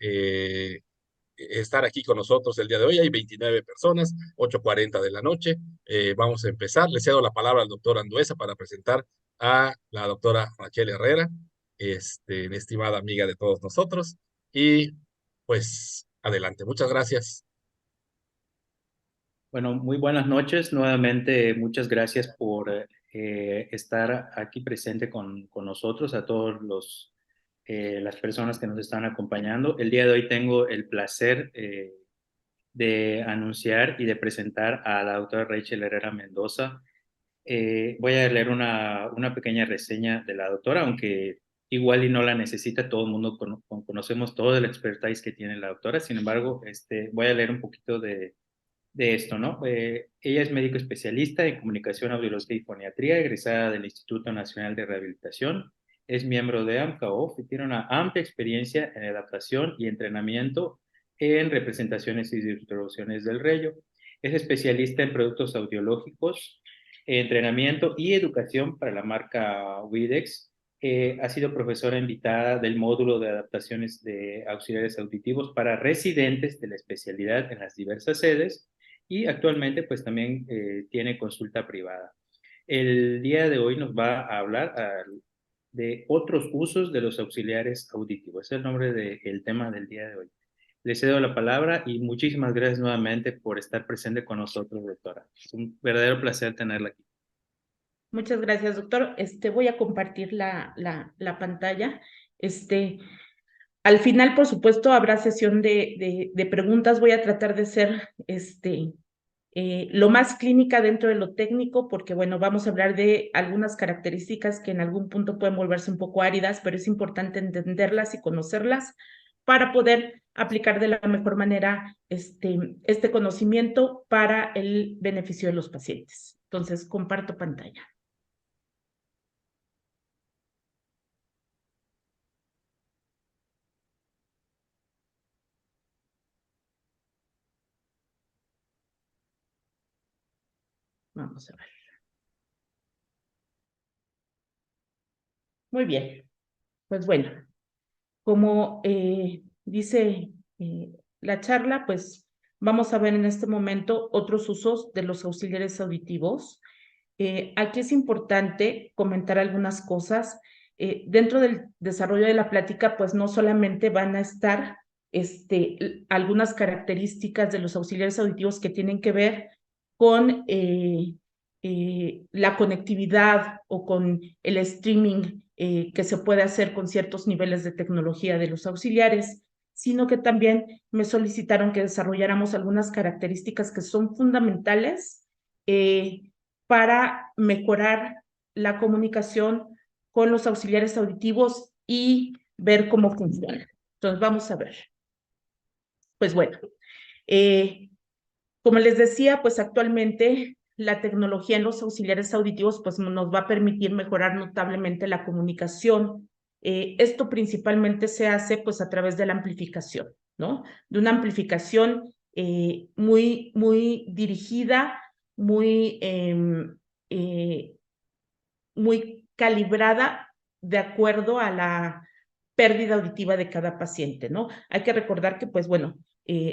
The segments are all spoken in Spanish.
estar aquí con nosotros el día de hoy. Hay 29 personas, 8:40 de la noche. Vamos a empezar. Le cedo la palabra al doctor Anduesa para presentar a la doctora Rachel Herrera, una estimada amiga de todos nosotros. Y pues adelante. Muchas gracias. Bueno, muy buenas noches. Nuevamente, muchas gracias por estar aquí presente con nosotros, a todos las personas que nos están acompañando. El día de hoy tengo el placer de anunciar y de presentar a la doctora Rachel Herrera Mendoza. Voy a leer una pequeña reseña de la doctora, aunque igual y no la necesita, todo el mundo conocemos todo el expertise que tiene la doctora. Sin embargo, voy a leer un poquito de esto, ¿no? Ella es médico especialista en comunicación audiológica y foniatría, egresada del Instituto Nacional de Rehabilitación, es miembro de AMCAOF y tiene una amplia experiencia en adaptación y entrenamiento en representaciones y distribuciones del Rello. Es especialista en productos audiológicos, entrenamiento y educación para la marca Widex. Ha sido profesora invitada del módulo de adaptaciones de auxiliares auditivos para residentes de la especialidad en las diversas sedes y actualmente pues también tiene consulta privada. El día de hoy nos va a hablar de otros usos de los auxiliares auditivos. Es el nombre del tema del día de hoy. Le cedo la palabra y muchísimas gracias nuevamente por estar presente con nosotros, doctora. Es un verdadero placer tenerla aquí. Muchas gracias, doctor. Voy a compartir la pantalla. Al final, por supuesto, habrá sesión de preguntas. Voy a tratar de ser lo más clínica dentro de lo técnico, porque, bueno, vamos a hablar de algunas características que en algún punto pueden volverse un poco áridas, pero es importante entenderlas y conocerlas para poder aplicar de la mejor manera este conocimiento para el beneficio de los pacientes. Entonces, comparto pantalla. Vamos a ver. Muy bien. Pues bueno, como dice la charla, pues vamos a ver en este momento otros usos de los auxiliares auditivos. Aquí es importante comentar algunas cosas. Dentro del desarrollo de la plática, pues no solamente van a estar algunas características de los auxiliares auditivos que tienen que ver con la conectividad o con el streaming que se puede hacer con ciertos niveles de tecnología de los auxiliares, sino que también me solicitaron que desarrolláramos algunas características que son fundamentales para mejorar la comunicación con los auxiliares auditivos y ver cómo funciona. Entonces, vamos a ver. Pues bueno, como les decía, pues actualmente la tecnología en los auxiliares auditivos pues nos va a permitir mejorar notablemente la comunicación. Esto principalmente se hace pues a través de la amplificación, ¿no? De una amplificación muy dirigida, muy calibrada de acuerdo a la pérdida auditiva de cada paciente, ¿no? Hay que recordar que, pues bueno,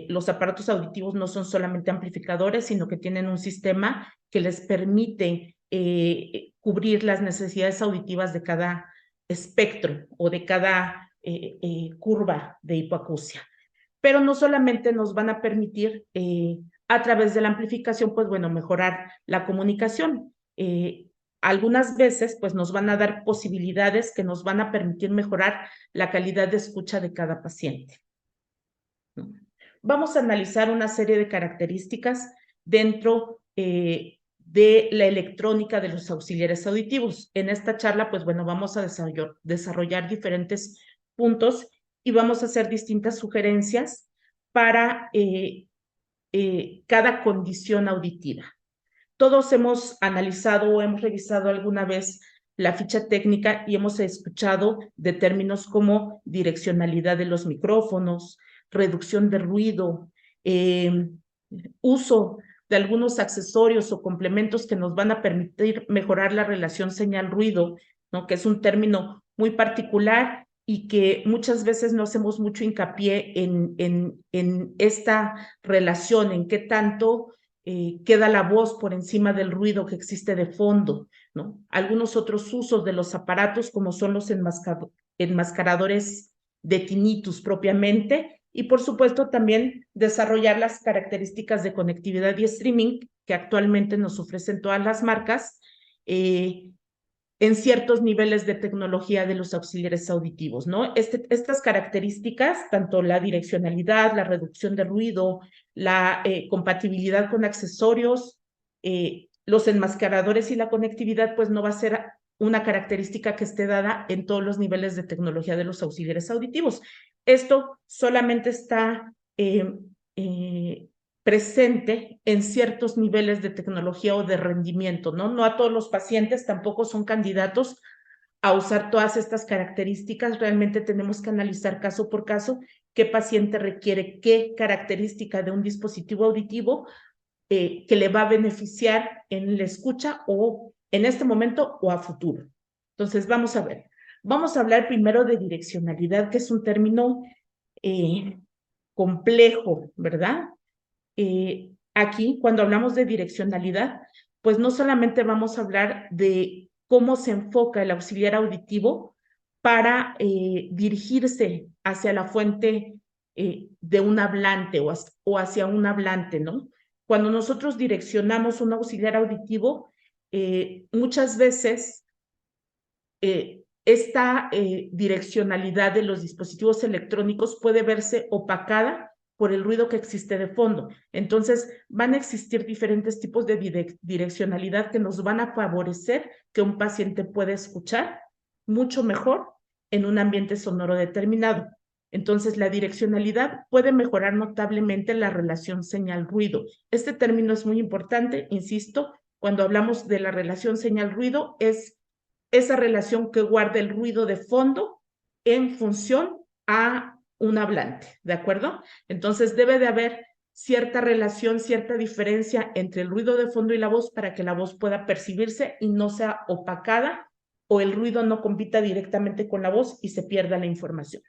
los aparatos auditivos no son solamente amplificadores, sino que tienen un sistema que les permite cubrir las necesidades auditivas de cada espectro o de cada curva de hipoacusia. Pero no solamente nos van a permitir a través de la amplificación, pues bueno, mejorar la comunicación. Algunas veces, pues nos van a dar posibilidades que nos van a permitir mejorar la calidad de escucha de cada paciente. Vamos a analizar una serie de características dentro de la electrónica de los auxiliares auditivos. En esta charla, pues bueno, vamos a desarrollar diferentes puntos y vamos a hacer distintas sugerencias para cada condición auditiva. Todos hemos analizado o hemos revisado alguna vez la ficha técnica y hemos escuchado de términos como direccionalidad de los micrófonos, reducción de ruido, uso de algunos accesorios o complementos que nos van a permitir mejorar la relación señal-ruido, ¿no? Que es un término muy particular y que muchas veces no hacemos mucho hincapié en esta relación, en qué tanto queda la voz por encima del ruido que existe de fondo, ¿no? Algunos otros usos de los aparatos, como son los enmascaradores de tinnitus propiamente, y por supuesto también desarrollar las características de conectividad y streaming que actualmente nos ofrecen todas las marcas, en ciertos niveles de tecnología de los auxiliares auditivos, ¿no? Estas características, tanto la direccionalidad, la reducción de ruido, la compatibilidad con accesorios, los enmascaradores y la conectividad, pues no va a ser una característica que esté dada en todos los niveles de tecnología de los auxiliares auditivos. Esto solamente está presente en ciertos niveles de tecnología o de rendimiento, ¿no? No a todos los pacientes tampoco son candidatos a usar todas estas características. Realmente tenemos que analizar caso por caso qué paciente requiere qué característica de un dispositivo auditivo que le va a beneficiar en la escucha o en este momento o a futuro. Entonces, vamos a ver. Vamos a hablar primero de direccionalidad, que es un término complejo, ¿verdad? Aquí, cuando hablamos de direccionalidad, pues no solamente vamos a hablar de cómo se enfoca el auxiliar auditivo para dirigirse hacia la fuente de un hablante o hacia un hablante, ¿no? Cuando nosotros direccionamos un auxiliar auditivo, muchas veces esta direccionalidad de los dispositivos electrónicos puede verse opacada por el ruido que existe de fondo. Entonces, van a existir diferentes tipos de direccionalidad que nos van a favorecer que un paciente pueda escuchar mucho mejor en un ambiente sonoro determinado. Entonces, la direccionalidad puede mejorar notablemente la relación señal-ruido. Este término es muy importante, insisto, cuando hablamos de la relación señal-ruido, es esa relación que guarda el ruido de fondo en función a un hablante, ¿de acuerdo? Entonces debe de haber cierta relación, cierta diferencia entre el ruido de fondo y la voz para que la voz pueda percibirse y no sea opacada o el ruido no compita directamente con la voz y se pierda la información.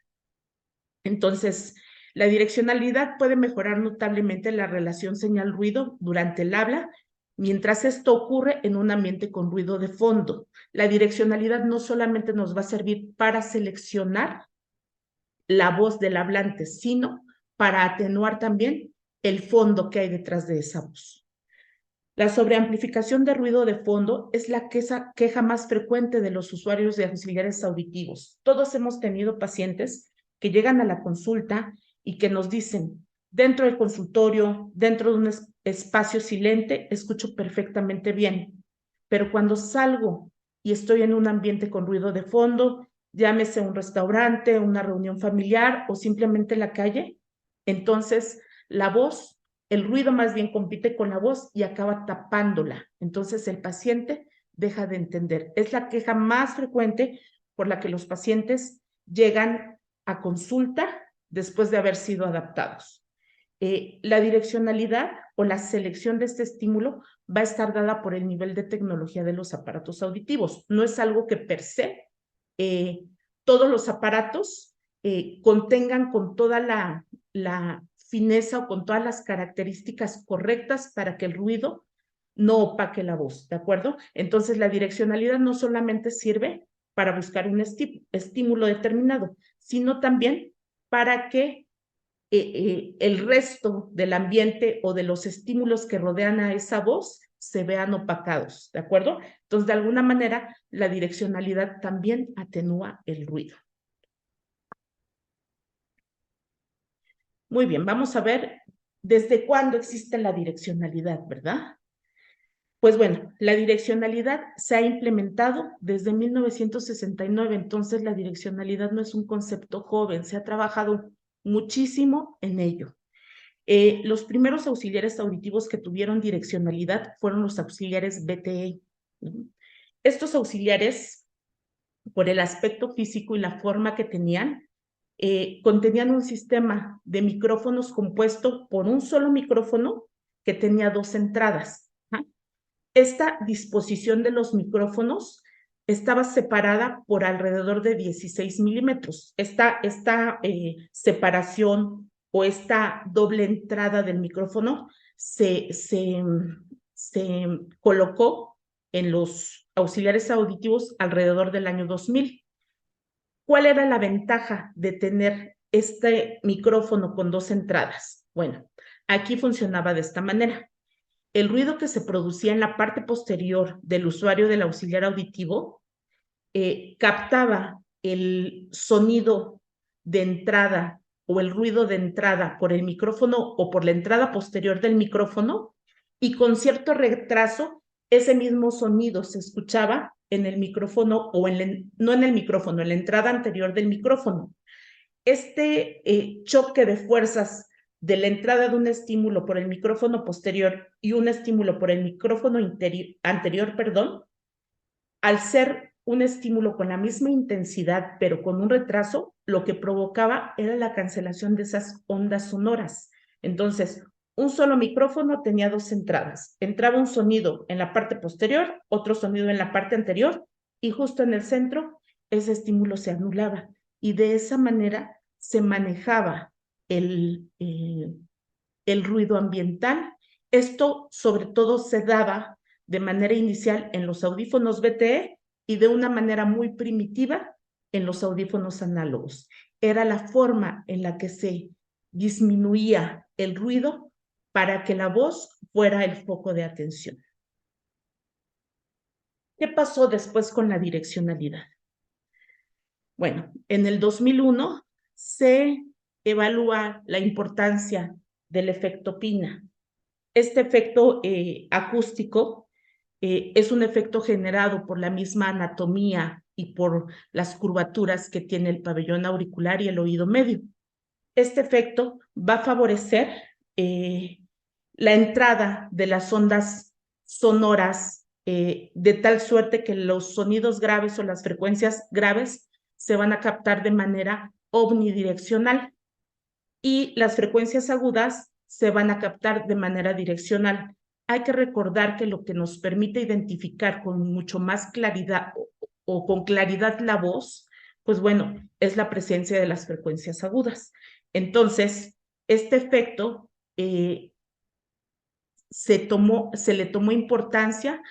Entonces, la direccionalidad puede mejorar notablemente la relación señal-ruido durante el habla, mientras esto ocurre en un ambiente con ruido de fondo. La direccionalidad no solamente nos va a servir para seleccionar la voz del hablante, sino para atenuar también el fondo que hay detrás de esa voz. La sobreamplificación de ruido de fondo es la queja más frecuente de los usuarios de auxiliares auditivos. Todos hemos tenido pacientes que llegan a la consulta y que nos dicen, dentro del consultorio, dentro de un espacio silente, escucho perfectamente bien, pero cuando salgo y estoy en un ambiente con ruido de fondo, llámese un restaurante, una reunión familiar o simplemente la calle, entonces la voz, el ruido más bien compite con la voz y acaba tapándola. Entonces el paciente deja de entender. Es la queja más frecuente por la que los pacientes llegan a consulta después de haber sido adaptados. La direccionalidad o la selección de este estímulo va a estar dada por el nivel de tecnología de los aparatos auditivos. No es algo que per se todos los aparatos contengan con toda la fineza o con todas las características correctas para que el ruido no opaque la voz, ¿de acuerdo? Entonces, la direccionalidad no solamente sirve para buscar un estímulo determinado, sino también para que el resto del ambiente o de los estímulos que rodean a esa voz se vean opacados, ¿de acuerdo? Entonces, de alguna manera, la direccionalidad también atenúa el ruido. Muy bien, vamos a ver desde cuándo existe la direccionalidad, ¿verdad? Pues bueno, la direccionalidad se ha implementado desde 1969, entonces la direccionalidad no es un concepto joven, se ha trabajado muchísimo en ello. Los primeros auxiliares auditivos que tuvieron direccionalidad fueron los auxiliares BTE. Estos auxiliares, por el aspecto físico y la forma que tenían, contenían un sistema de micrófonos compuesto por un solo micrófono que tenía dos entradas. Esta disposición de los micrófonos estaba separada por alrededor de 16 milímetros. Esta separación o esta doble entrada del micrófono se colocó en los auxiliares auditivos alrededor del año 2000. ¿Cuál era la ventaja de tener este micrófono con dos entradas? Bueno, aquí funcionaba de esta manera. El ruido que se producía en la parte posterior del usuario del auxiliar auditivo captaba el sonido de entrada o el ruido de entrada por el micrófono o por la entrada posterior del micrófono, y con cierto retraso ese mismo sonido se escuchaba en el micrófono o no en el micrófono, en la entrada anterior del micrófono. Este choque de fuerzas de la entrada de un estímulo por el micrófono posterior y un estímulo por el micrófono anterior, al ser un estímulo con la misma intensidad, pero con un retraso, lo que provocaba era la cancelación de esas ondas sonoras. Entonces, un solo micrófono tenía dos entradas. Entraba un sonido en la parte posterior, otro sonido en la parte anterior, y justo en el centro, ese estímulo se anulaba. Y de esa manera se manejaba el ruido ambiental. Esto sobre todo se daba de manera inicial en los audífonos BTE y de una manera muy primitiva en los audífonos análogos. Era la forma en la que se disminuía el ruido para que la voz fuera el foco de atención. ¿Qué pasó después con la direccionalidad? Bueno, en el 2001 se evalúa la importancia del efecto Pina. Este efecto acústico es un efecto generado por la misma anatomía y por las curvaturas que tiene el pabellón auricular y el oído medio. Este efecto va a favorecer la entrada de las ondas sonoras de tal suerte que los sonidos graves o las frecuencias graves se van a captar de manera omnidireccional y las frecuencias agudas se van a captar de manera direccional. Hay que recordar que lo que nos permite identificar con mucho más claridad o con claridad la voz, pues bueno, es la presencia de las frecuencias agudas. Entonces, este efecto se le tomó importancia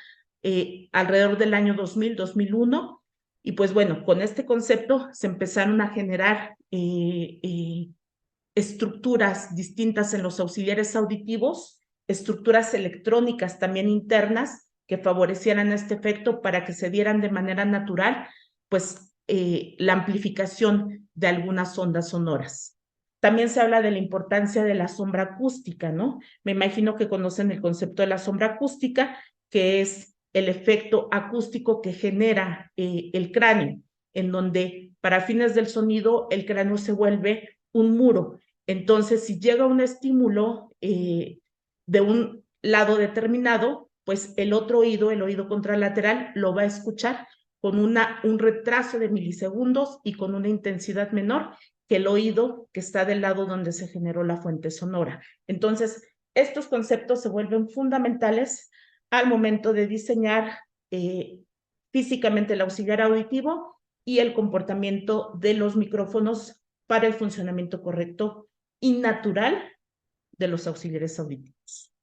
alrededor del año 2000, 2001, y pues bueno, con este concepto se empezaron a generar estructuras distintas en los auxiliares auditivos, estructuras electrónicas también internas que favorecieran este efecto para que se dieran de manera natural, pues la amplificación de algunas ondas sonoras. También se habla de la importancia de la sombra acústica, ¿no? Me imagino que conocen el concepto de la sombra acústica, que es el efecto acústico que genera el cráneo, en donde para fines del sonido el cráneo se vuelve un muro. Entonces, si llega un estímulo de un lado determinado, pues el otro oído, el oído contralateral, lo va a escuchar con un retraso de milisegundos y con una intensidad menor que el oído que está del lado donde se generó la fuente sonora. Entonces, estos conceptos se vuelven fundamentales al momento de diseñar físicamente el auxiliar auditivo y el comportamiento de los micrófonos para el funcionamiento correcto y natural de los auxiliares auditivos.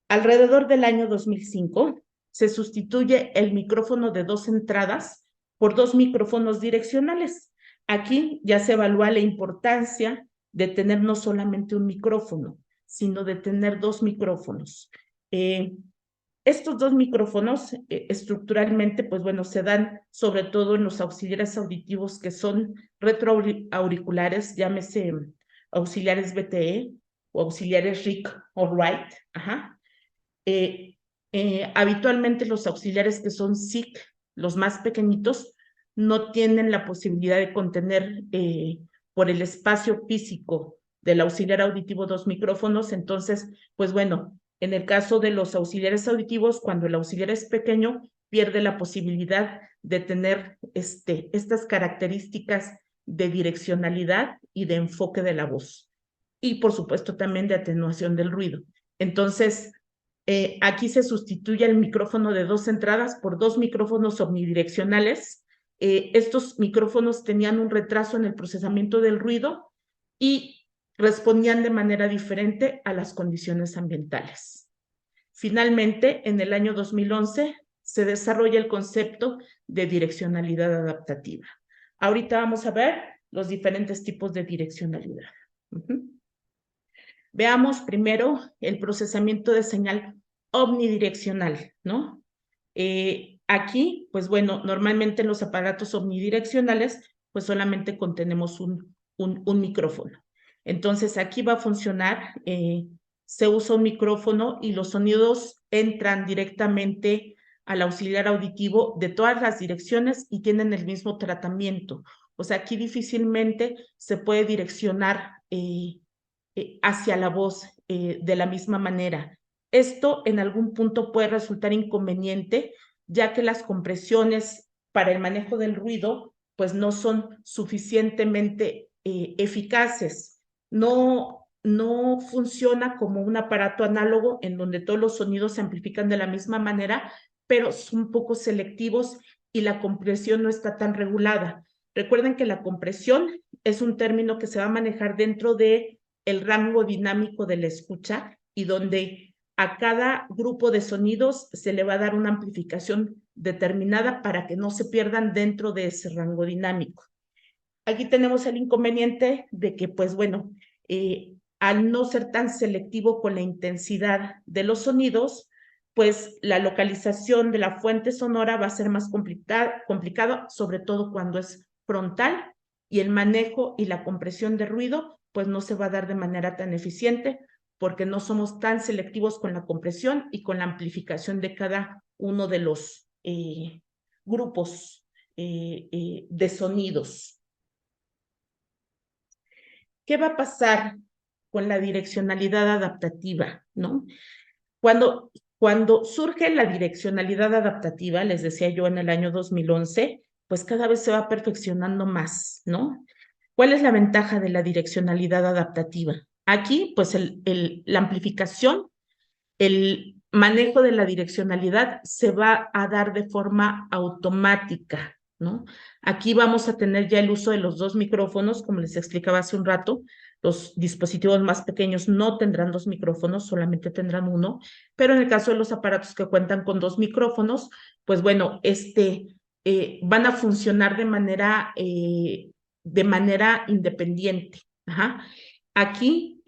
Alrededor del año 2005 se sustituye el micrófono de dos entradas por dos micrófonos direccionales. Aquí ya se evalúa la importancia de tener no solamente un micrófono, sino de tener dos micrófonos. Estos dos micrófonos estructuralmente, pues bueno, se dan sobre todo en los auxiliares auditivos que son retroauriculares, llámese auxiliares BTE o auxiliares RIC o Wright. Habitualmente los auxiliares que son SIC, los más pequeñitos, no tienen la posibilidad de contener por el espacio físico del auxiliar auditivo dos micrófonos. Entonces, pues bueno, en el caso de los auxiliares auditivos, cuando el auxiliar es pequeño, pierde la posibilidad de tener estas características de direccionalidad y de enfoque de la voz. Y por supuesto también de atenuación del ruido. Entonces, Aquí se sustituye el micrófono de 2 entradas por 2 micrófonos omnidireccionales. Estos micrófonos tenían un retraso en el procesamiento del ruido y respondían de manera diferente a las condiciones ambientales. Finalmente, en el año 2011, se desarrolla el concepto de direccionalidad adaptativa. Ahorita vamos a ver los diferentes tipos de direccionalidad. Veamos primero el procesamiento de señal omnidireccional, ¿no? Aquí, pues bueno, normalmente en los aparatos omnidireccionales, pues solamente contenemos un micrófono. Entonces, aquí va a funcionar, se usa un micrófono y los sonidos entran directamente al auxiliar auditivo de todas las direcciones y tienen el mismo tratamiento. O sea, aquí difícilmente se puede direccionar hacia la voz de la misma manera. Esto en algún punto puede resultar inconveniente, ya que las compresiones para el manejo del ruido pues no son suficientemente eficaces. No funciona como un aparato análogo en donde todos los sonidos se amplifican de la misma manera, pero son poco selectivos y la compresión no está tan regulada. Recuerden que la compresión es un término que se va a manejar dentro de el rango dinámico de la escucha y donde a cada grupo de sonidos se le va a dar una amplificación determinada para que no se pierdan dentro de ese rango dinámico. Aquí tenemos el inconveniente de que, pues bueno, al no ser tan selectivo con la intensidad de los sonidos, pues la localización de la fuente sonora va a ser más complicado, sobre todo cuando es frontal, y el manejo y la compresión de ruido pues no se va a dar de manera tan eficiente porque no somos tan selectivos con la compresión y con la amplificación de cada uno de los grupos de sonidos. ¿Qué va a pasar con la direccionalidad adaptativa, ¿no? Cuando surge la direccionalidad adaptativa, les decía yo en el año 2011, pues cada vez se va perfeccionando más, ¿no? ¿Cuál es la ventaja de la direccionalidad adaptativa? Aquí, pues la amplificación, el manejo de la direccionalidad se va a dar de forma automática, ¿no? Aquí vamos a tener ya el uso de los 2 micrófonos, como les explicaba hace un rato. Los dispositivos más pequeños no tendrán 2 micrófonos, solamente tendrán uno, pero en el caso de los aparatos que cuentan con 2 micrófonos, pues bueno, van a funcionar de manera independiente. Ajá. Aquí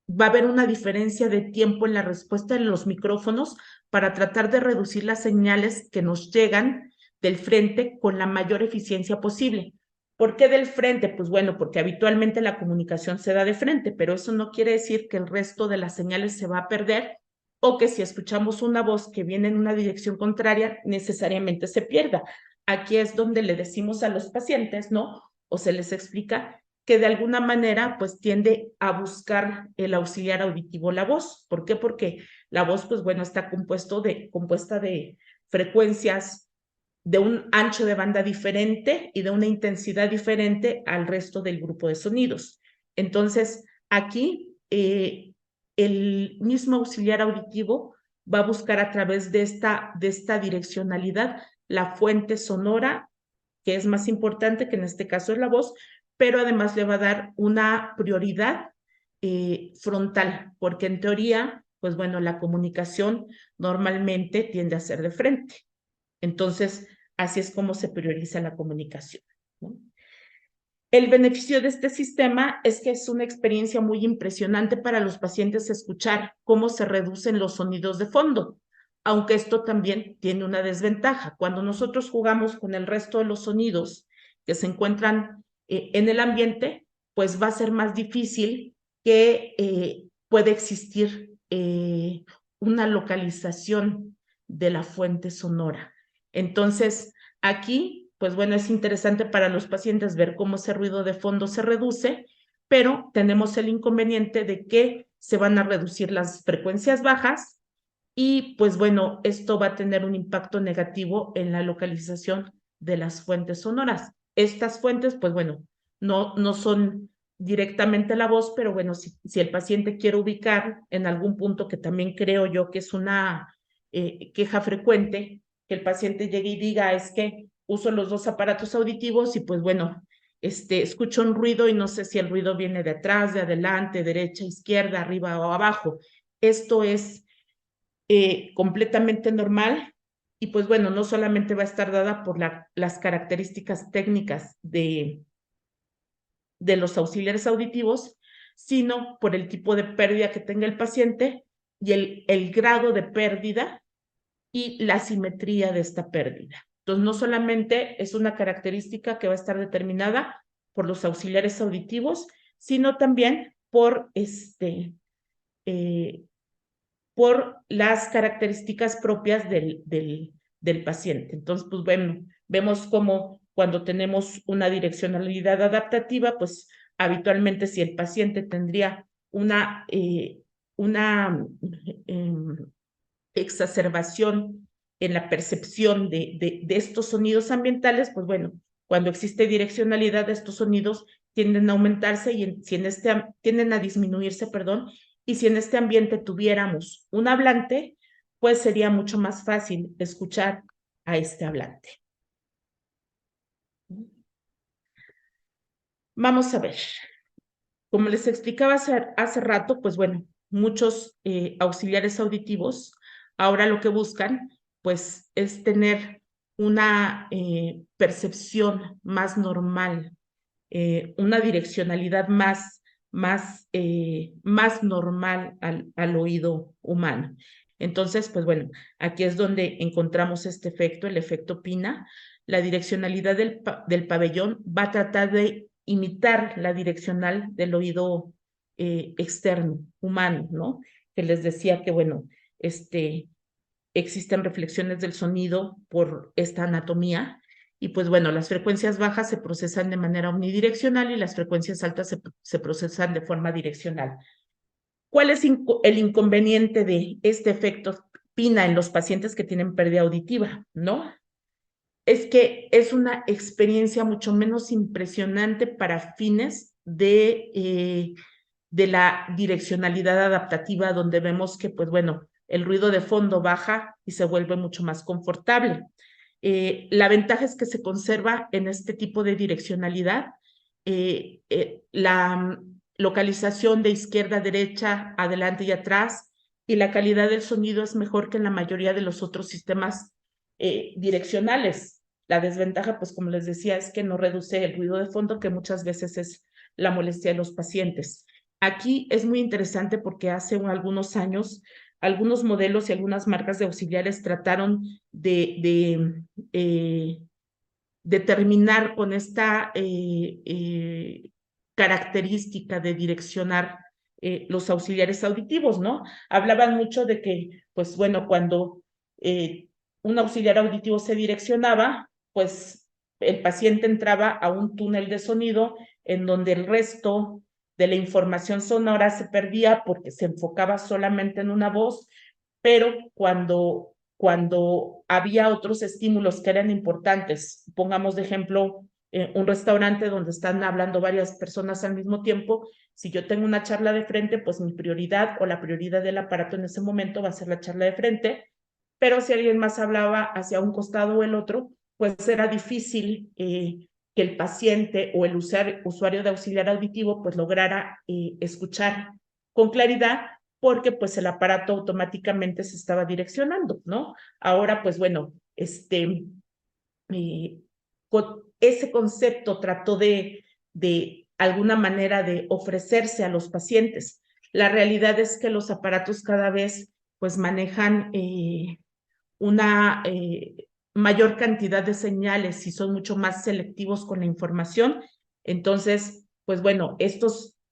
va a haber una diferencia de tiempo en la respuesta de los micrófonos para tratar de reducir las señales que nos llegan del frente con la mayor eficiencia posible. ¿Por qué del frente? Pues bueno, porque habitualmente la comunicación se da de frente, pero eso no quiere decir que el resto de las señales se va a perder o que si escuchamos una voz que viene en una dirección contraria, necesariamente se pierda. Aquí es donde le decimos a los pacientes, ¿no? O se les explica que de alguna manera pues tiende a buscar el auxiliar auditivo la voz. ¿Por qué? Porque la voz pues bueno está compuesta de frecuencias de un ancho de banda diferente y de una intensidad diferente al resto del grupo de sonidos. Entonces aquí el mismo auxiliar auditivo va a buscar a través de esta direccionalidad la fuente sonora, que es más importante, que en este caso es la voz, pero además le va a dar una prioridad frontal, porque en teoría, pues bueno, la comunicación normalmente tiende a ser de frente. Entonces, así es como se prioriza la comunicación, ¿no? El beneficio de este sistema es que es una experiencia muy impresionante para los pacientes escuchar cómo se reducen los sonidos de fondo, aunque esto también tiene una desventaja. Cuando nosotros jugamos con el resto de los sonidos que se encuentran en el ambiente, pues va a ser más difícil que pueda existir una localización de la fuente sonora. Entonces, aquí pues bueno, es interesante para los pacientes ver cómo ese ruido de fondo se reduce, pero tenemos el inconveniente de que se van a reducir las frecuencias bajas y pues bueno, esto va a tener un impacto negativo en la localización de las fuentes sonoras. Estas fuentes, pues bueno, no son directamente la voz, pero bueno, si el paciente quiere ubicar en algún punto, que también creo yo que es una queja frecuente, que el paciente llegue y diga, es que uso los dos aparatos auditivos y pues bueno, escucho un ruido y no sé si el ruido viene de atrás, de adelante, derecha, izquierda, arriba o abajo. Esto es completamente normal y pues bueno, no solamente va a estar dada por las características técnicas de los auxiliares auditivos, sino por el tipo de pérdida que tenga el paciente y el grado de pérdida y la simetría de esta pérdida. Entonces, no solamente es una característica que va a estar determinada por los auxiliares auditivos, sino también por las características propias del paciente. Entonces, pues bueno, vemos cómo cuando tenemos una direccionalidad adaptativa, pues habitualmente si el paciente tendría una exacerbación en la percepción de estos sonidos ambientales, pues bueno, cuando existe direccionalidad, estos sonidos tienden a aumentarse y tienden a disminuirse, perdón, y si en este ambiente tuviéramos un hablante, pues sería mucho más fácil escuchar a este hablante. Vamos a ver. Como les explicaba hace rato, pues bueno, muchos auxiliares auditivos ahora lo que buscan, pues, es tener una percepción más normal, una direccionalidad más normal al oído humano. Entonces, pues bueno, aquí es donde encontramos este efecto, el efecto Pina. La direccionalidad del pabellón va a tratar de imitar la direccional del oído externo, humano, ¿no? Que les decía que, bueno, existen reflexiones del sonido por esta anatomía y pues bueno, las frecuencias bajas se procesan de manera omnidireccional y las frecuencias altas se procesan de forma direccional. ¿Cuál es el inconveniente de este efecto Pina en los pacientes que tienen pérdida auditiva, no? Es que es una experiencia mucho menos impresionante para fines de la direccionalidad adaptativa, donde vemos que, pues bueno, el ruido de fondo baja y se vuelve mucho más confortable. La ventaja es que se conserva en este tipo de direccionalidad la localización de izquierda a derecha, adelante y atrás, y la calidad del sonido es mejor que en la mayoría de los otros sistemas direccionales. La desventaja, pues como les decía, es que no reduce el ruido de fondo, que muchas veces es la molestia de los pacientes. Aquí es muy interesante porque hace algunos años algunos modelos y algunas marcas de auxiliares trataron de terminar con esta característica de direccionar los auxiliares auditivos, ¿no? Hablaban mucho de que, pues bueno, cuando un auxiliar auditivo se direccionaba, pues el paciente entraba a un túnel de sonido en donde el resto de la información sonora se perdía porque se enfocaba solamente en una voz, pero cuando había otros estímulos que eran importantes, pongamos de ejemplo un restaurante donde están hablando varias personas al mismo tiempo, si yo tengo una charla de frente, pues mi prioridad o la prioridad del aparato en ese momento va a ser la charla de frente, pero si alguien más hablaba hacia un costado o el otro, pues era difícil que el paciente o el usuario de auxiliar auditivo pues lograra escuchar con claridad porque pues el aparato automáticamente se estaba direccionando, ¿no? Ahora pues bueno, con ese concepto trató de alguna manera de ofrecerse a los pacientes. La realidad es que los aparatos cada vez pues manejan una mayor cantidad de señales y son mucho más selectivos con la información. Entonces, pues bueno,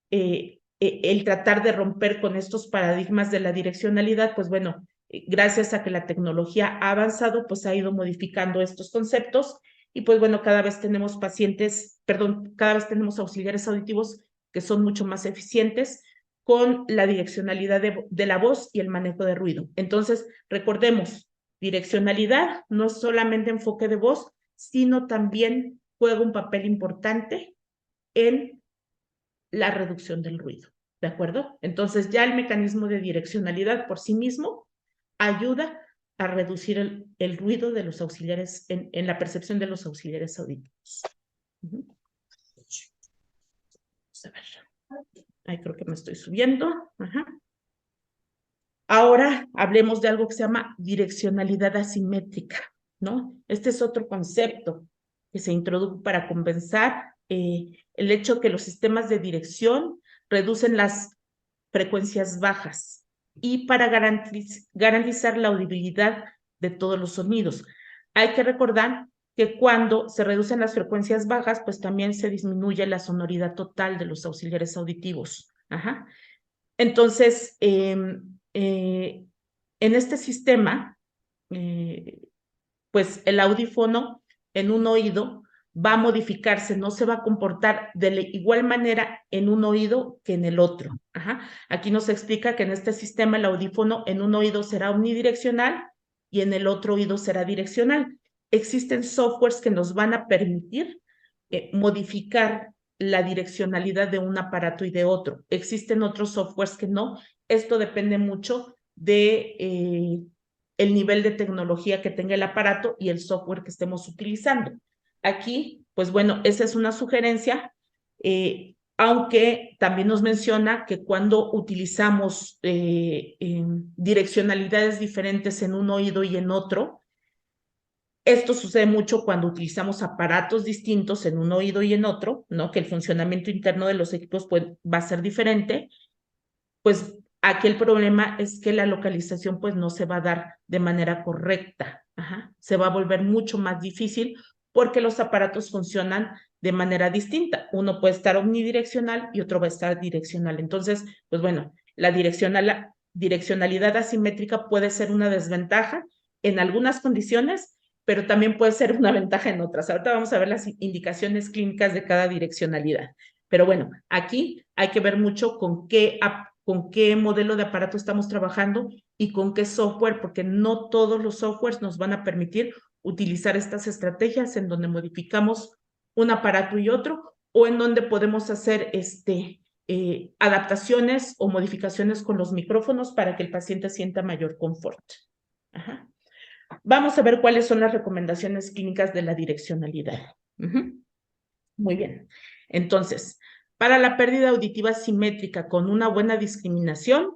el tratar de romper con estos paradigmas de la direccionalidad, pues bueno, gracias a que la tecnología ha avanzado, pues ha ido modificando estos conceptos y pues bueno, cada vez tenemos cada vez tenemos auxiliares auditivos que son mucho más eficientes con la direccionalidad de la voz y el manejo de ruido. Entonces, recordemos, direccionalidad no es solamente enfoque de voz, sino también juega un papel importante en la reducción del ruido, ¿de acuerdo? Entonces ya el mecanismo de direccionalidad por sí mismo ayuda a reducir el ruido de los auxiliares, en la percepción de los auxiliares auditivos. Vamos a ver. Ahí creo que me estoy subiendo. Ajá. Ahora hablemos de algo que se llama direccionalidad asimétrica, ¿no? Este es otro concepto que se introdujo para compensar el hecho que los sistemas de dirección reducen las frecuencias bajas y para garantizar la audibilidad de todos los sonidos. Hay que recordar que cuando se reducen las frecuencias bajas, pues también se disminuye la sonoridad total de los auxiliares auditivos. Ajá. Entonces, en este sistema, pues el audífono en un oído va a modificarse, no se va a comportar de igual manera en un oído que en el otro. Ajá. Aquí nos explica que en este sistema el audífono en un oído será unidireccional y en el otro oído será direccional. Existen softwares que nos van a permitir modificar la direccionalidad de un aparato y de otro. Existen otros softwares que no. Esto depende mucho de el nivel de tecnología que tenga el aparato y el software que estemos utilizando. Aquí, pues bueno, esa es una sugerencia, aunque también nos menciona que cuando utilizamos direccionalidades diferentes en un oído y en otro, esto sucede mucho cuando utilizamos aparatos distintos en un oído y en otro, ¿no? Que el funcionamiento interno de los equipos pues, va a ser diferente. Pues aquí el problema es que la localización pues no se va a dar de manera correcta. Ajá. Se va a volver mucho más difícil porque los aparatos funcionan de manera distinta. Uno puede estar omnidireccional y otro va a estar direccional. Entonces, pues bueno, la direccionalidad asimétrica puede ser una desventaja en algunas condiciones, pero también puede ser una ventaja en otras. Ahorita vamos a ver las indicaciones clínicas de cada direccionalidad. Pero bueno, aquí hay que ver mucho con qué modelo de aparato estamos trabajando y con qué software, porque no todos los softwares nos van a permitir utilizar estas estrategias en donde modificamos un aparato y otro, o en donde podemos hacer adaptaciones o modificaciones con los micrófonos para que el paciente sienta mayor confort. Ajá. Vamos a ver cuáles son las recomendaciones clínicas de la direccionalidad. Muy bien. Entonces, para la pérdida auditiva simétrica con una buena discriminación,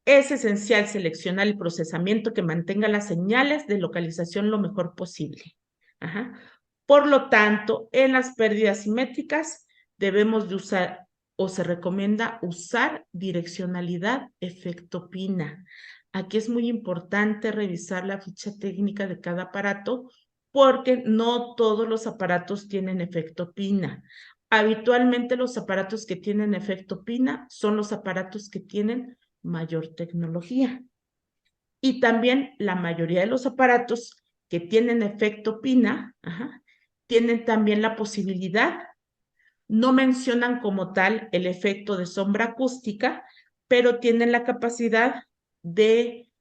es esencial seleccionar el procesamiento que mantenga las señales de localización lo mejor posible. Ajá. Por lo tanto, en las pérdidas simétricas debemos de usar o se recomienda usar direccionalidad efecto Pina. Aquí es muy importante revisar la ficha técnica de cada aparato porque no todos los aparatos tienen efecto Pina. Habitualmente los aparatos que tienen efecto Pina son los aparatos que tienen mayor tecnología. Y también la mayoría de los aparatos que tienen efecto Pina, tienen también la posibilidad, no mencionan como tal el efecto de sombra acústica, pero tienen la capacidad de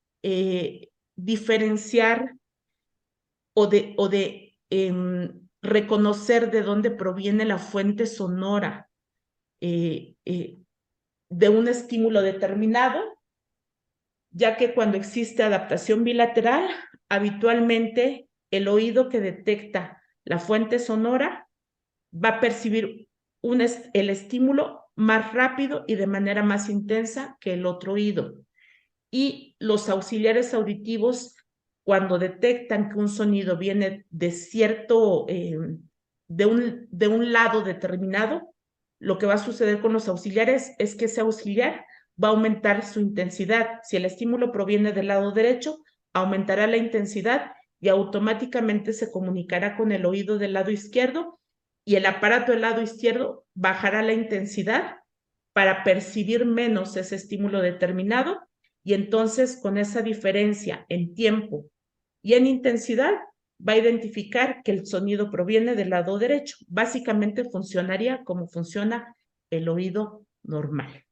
diferenciar o de reconocer de dónde proviene la fuente sonora de un estímulo determinado, ya que cuando existe adaptación bilateral, habitualmente el oído que detecta la fuente sonora va a percibir el estímulo más rápido y de manera más intensa que el otro oído. Y los auxiliares auditivos, cuando detectan que un sonido viene de cierto, de un lado determinado, lo que va a suceder con los auxiliares es que ese auxiliar va a aumentar su intensidad. Si el estímulo proviene del lado derecho, aumentará la intensidad y automáticamente se comunicará con el oído del lado izquierdo y el aparato del lado izquierdo bajará la intensidad para percibir menos ese estímulo determinado y entonces con esa diferencia en tiempo y en intensidad va a identificar que el sonido proviene del lado derecho. Básicamente funcionaría como funciona el oído normal.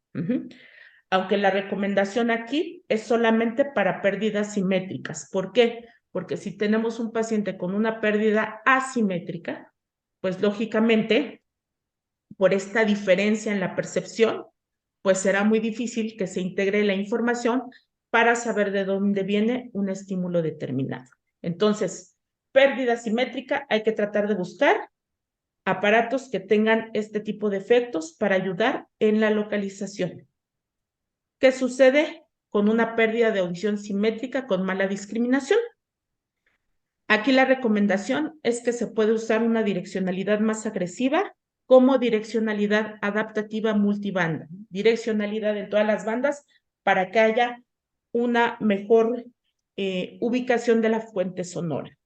Aunque la recomendación aquí es solamente para pérdidas simétricas. ¿Por qué? Porque si tenemos un paciente con una pérdida asimétrica, pues lógicamente por esta diferencia en la percepción, pues será muy difícil que se integre la información para saber de dónde viene un estímulo determinado. Entonces, pérdida simétrica, hay que tratar de buscar aparatos que tengan este tipo de efectos para ayudar en la localización. ¿Qué sucede con una pérdida de audición simétrica con mala discriminación? Aquí la recomendación es que se puede usar una direccionalidad más agresiva como direccionalidad adaptativa multibanda, direccionalidad en todas las bandas para que haya una mejor ubicación de la fuente sonora.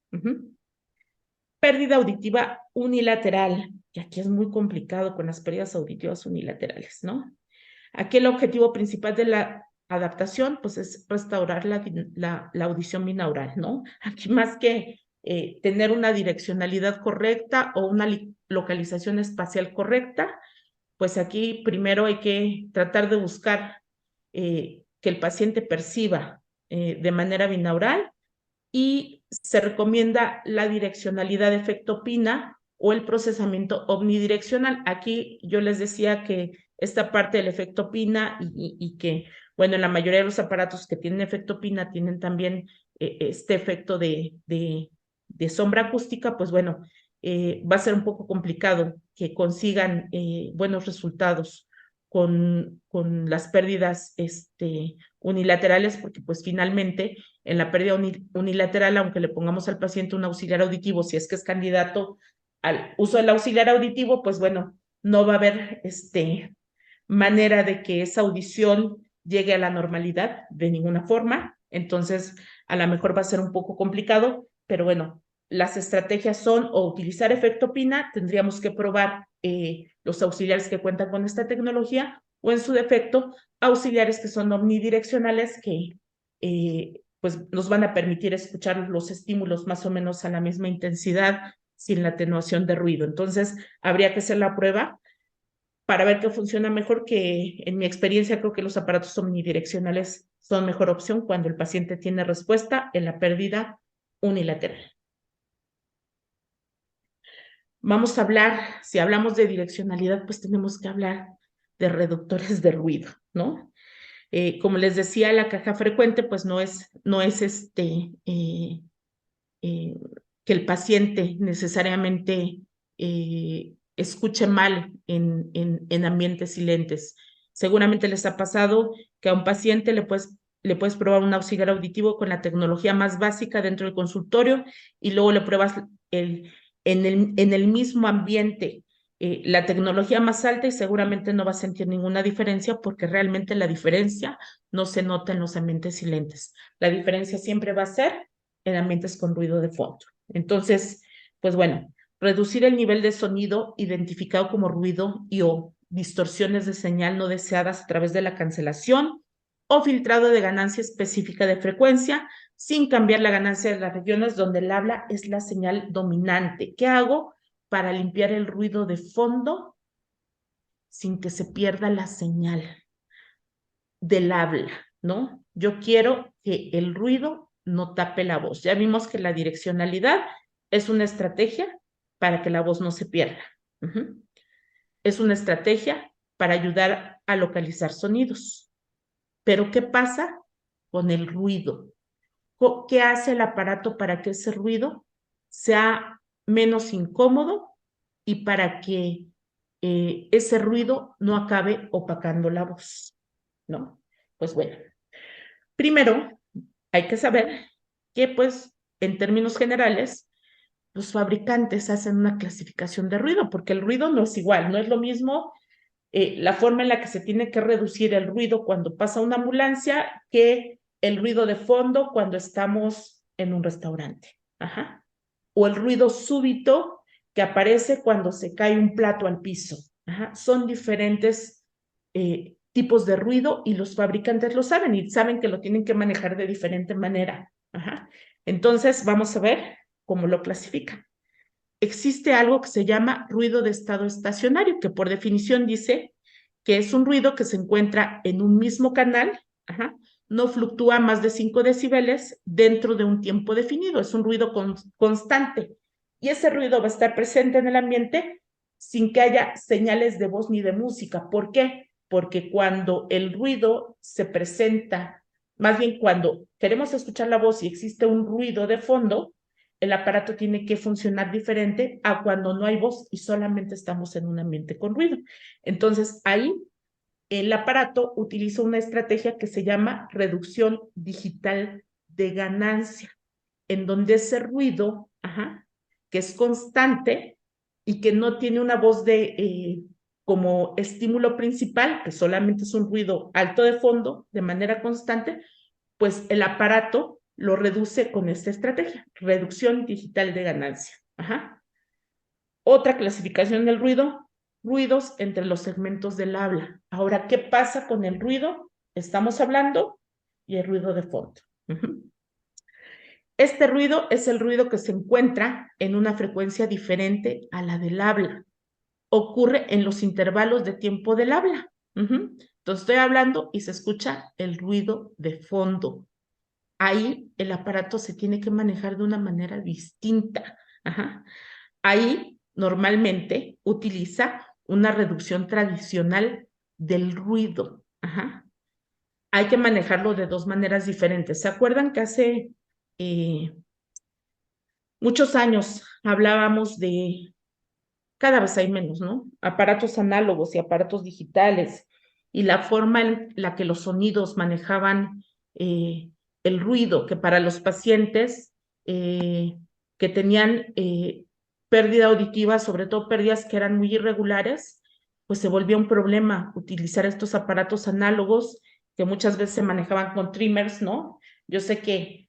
Pérdida auditiva unilateral, que aquí es muy complicado con las pérdidas auditivas unilaterales, ¿no? Aquí el objetivo principal de la adaptación, pues es restaurar la audición binaural, ¿no? Aquí más que tener una direccionalidad correcta o una localización espacial correcta, pues aquí primero hay que tratar de buscar que el paciente perciba de manera binaural y se recomienda la direccionalidad de efecto Pina o el procesamiento omnidireccional. Aquí yo les decía que esta parte del efecto Pina y que, bueno, en la mayoría de los aparatos que tienen efecto Pina tienen también este efecto de sombra acústica, pues bueno, va a ser un poco complicado que consigan buenos resultados con las pérdidas unilaterales, porque pues finalmente en la pérdida unilateral, aunque le pongamos al paciente un auxiliar auditivo, si es que es candidato al uso del auxiliar auditivo, pues bueno, no va a haber manera de que esa audición llegue a la normalidad de ninguna forma. Entonces, a lo mejor va a ser un poco complicado, pero bueno, las estrategias son o utilizar efecto Pina, tendríamos que probar los auxiliares que cuentan con esta tecnología, o en su defecto, auxiliares que son omnidireccionales que pues nos van a permitir escuchar los estímulos más o menos a la misma intensidad sin la atenuación de ruido. Entonces, habría que hacer la prueba para ver qué funciona mejor, que en mi experiencia creo que los aparatos omnidireccionales son mejor opción cuando el paciente tiene respuesta en la pérdida unilateral. Vamos a hablar, si hablamos de direccionalidad, pues tenemos que hablar de reductores de ruido, ¿no? Como les decía, la caja frecuente, pues no es que el paciente necesariamente escuche mal en ambientes silentes. Seguramente les ha pasado que a un paciente le puedes probar un auxiliar auditivo con la tecnología más básica dentro del consultorio y luego le pruebas en el mismo ambiente la tecnología más alta y seguramente no va a sentir ninguna diferencia porque realmente la diferencia no se nota en los ambientes silentes. La diferencia siempre va a ser en ambientes con ruido de fondo. Entonces, pues bueno, reducir el nivel de sonido identificado como ruido y o distorsiones de señal no deseadas a través de la cancelación o filtrado de ganancia específica de frecuencia sin cambiar la ganancia de las regiones donde el habla es la señal dominante. ¿Qué hago para limpiar el ruido de fondo sin que se pierda la señal del habla, ¿no? Yo quiero que el ruido no tape la voz. Ya vimos que la direccionalidad es una estrategia para que la voz no se pierda. Es una estrategia para ayudar a localizar sonidos. Pero ¿qué pasa con el ruido? ¿Qué hace el aparato para que ese ruido sea menos incómodo y para que ese ruido no acabe opacando la voz? ¿No? Pues bueno, primero hay que saber que, pues, en términos generales, los fabricantes hacen una clasificación de ruido, porque el ruido no es igual, no es lo mismo la forma en la que se tiene que reducir el ruido cuando pasa una ambulancia que el ruido de fondo cuando estamos en un restaurante. Ajá. O el ruido súbito que aparece cuando se cae un plato al piso. Ajá. Son diferentes tipos de ruido y los fabricantes lo saben y saben que lo tienen que manejar de diferente manera. Ajá. Entonces, vamos a ver cómo lo clasifican. Existe algo que se llama ruido de estado estacionario, que por definición dice que es un ruido que se encuentra en un mismo canal, no fluctúa más de 5 decibeles dentro de un tiempo definido, es un ruido constante. Y ese ruido va a estar presente en el ambiente sin que haya señales de voz ni de música. ¿Por qué? Porque cuando el ruido se presenta, más bien cuando queremos escuchar la voz y existe un ruido de fondo, el aparato tiene que funcionar diferente a cuando no hay voz y solamente estamos en un ambiente con ruido. Entonces, ahí el aparato utiliza una estrategia que se llama reducción digital de ganancia, en donde ese ruido, que es constante y que no tiene una voz como estímulo principal, que solamente es un ruido alto de fondo de manera constante, pues el aparato lo reduce con esta estrategia, reducción digital de ganancia. Otra clasificación del ruido, ruidos entre los segmentos del habla. Ahora, ¿qué pasa con el ruido? Estamos hablando y el ruido de fondo. Este ruido es el ruido que se encuentra en una frecuencia diferente a la del habla. Ocurre en los intervalos de tiempo del habla. Entonces estoy hablando y se escucha el ruido de fondo. Ahí el aparato se tiene que manejar de una manera distinta. Ahí normalmente utiliza una reducción tradicional del ruido. Hay que manejarlo de dos maneras diferentes. ¿Se acuerdan que hace muchos años hablábamos de, cada vez hay menos, ¿no? Aparatos análogos y aparatos digitales y la forma en la que los sonidos manejaban el ruido, que para los pacientes que tenían pérdida auditiva, sobre todo pérdidas que eran muy irregulares, pues se volvía un problema utilizar estos aparatos análogos que muchas veces se manejaban con trimmers, ¿no? Yo sé que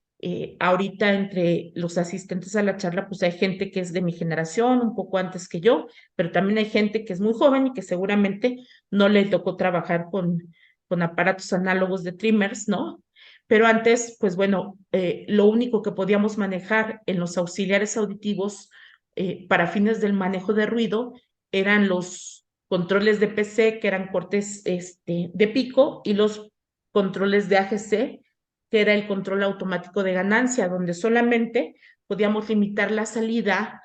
ahorita entre los asistentes a la charla, pues hay gente que es de mi generación, un poco antes que yo, pero también hay gente que es muy joven y que seguramente no le tocó trabajar con aparatos análogos de trimmers, ¿no? Pero antes, pues bueno, lo único que podíamos manejar en los auxiliares auditivos para fines del manejo de ruido eran los controles de PC, que eran cortes de pico, y los controles de AGC, que era el control automático de ganancia, donde solamente podíamos limitar la salida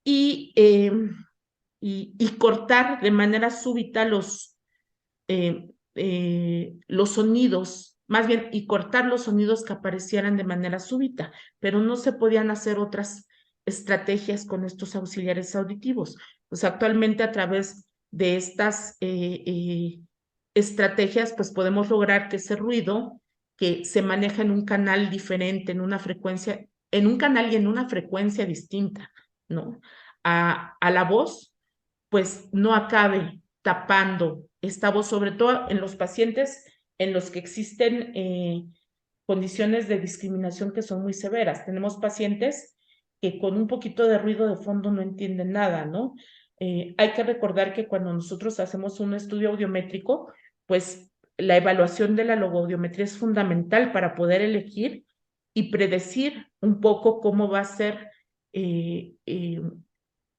y cortar de manera súbita los sonidos, más bien, y cortar los sonidos que aparecieran de manera súbita, pero no se podían hacer otras estrategias con estos auxiliares auditivos. Pues actualmente a través de estas estrategias, pues podemos lograr que ese ruido que se maneja en un canal diferente, en una frecuencia, en un canal y en una frecuencia distinta, ¿no? A la voz, pues no acabe tapando esta voz, sobre todo en los pacientes en los que existen condiciones de discriminación que son muy severas. Tenemos pacientes que con un poquito de ruido de fondo no entienden nada, ¿no? Hay que recordar que cuando nosotros hacemos un estudio audiométrico, pues la evaluación de la logoaudiometría es fundamental para poder elegir y predecir un poco cómo va a ser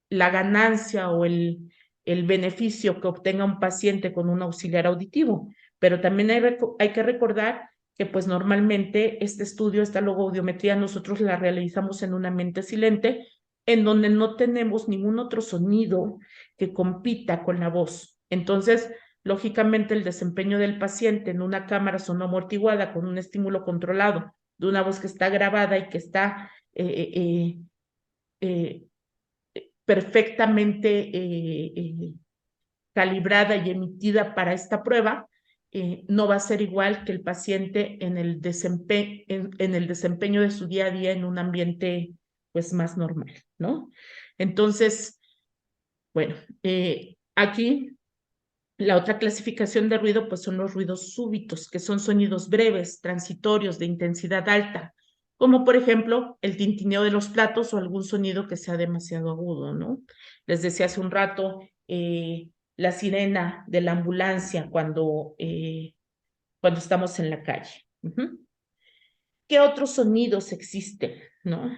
la ganancia o el beneficio que obtenga un paciente con un auxiliar auditivo. Pero también hay que recordar que pues normalmente este estudio, esta logoaudiometría, nosotros la realizamos en un ambiente silente, en donde no tenemos ningún otro sonido que compita con la voz. Entonces, lógicamente, el desempeño del paciente en una cámara sonoamortiguada con un estímulo controlado de una voz que está grabada y que está perfectamente calibrada y emitida para esta prueba, no va a ser igual que el paciente en el desempeño de su día a día en un ambiente pues más normal, ¿no? Entonces, bueno, aquí la otra clasificación de ruido pues son los ruidos súbitos, que son sonidos breves, transitorios, de intensidad alta, como por ejemplo el tintineo de los platos o algún sonido que sea demasiado agudo, ¿no? Les decía hace un rato, la sirena de la ambulancia cuando estamos en la calle. ¿Qué otros sonidos existen, no?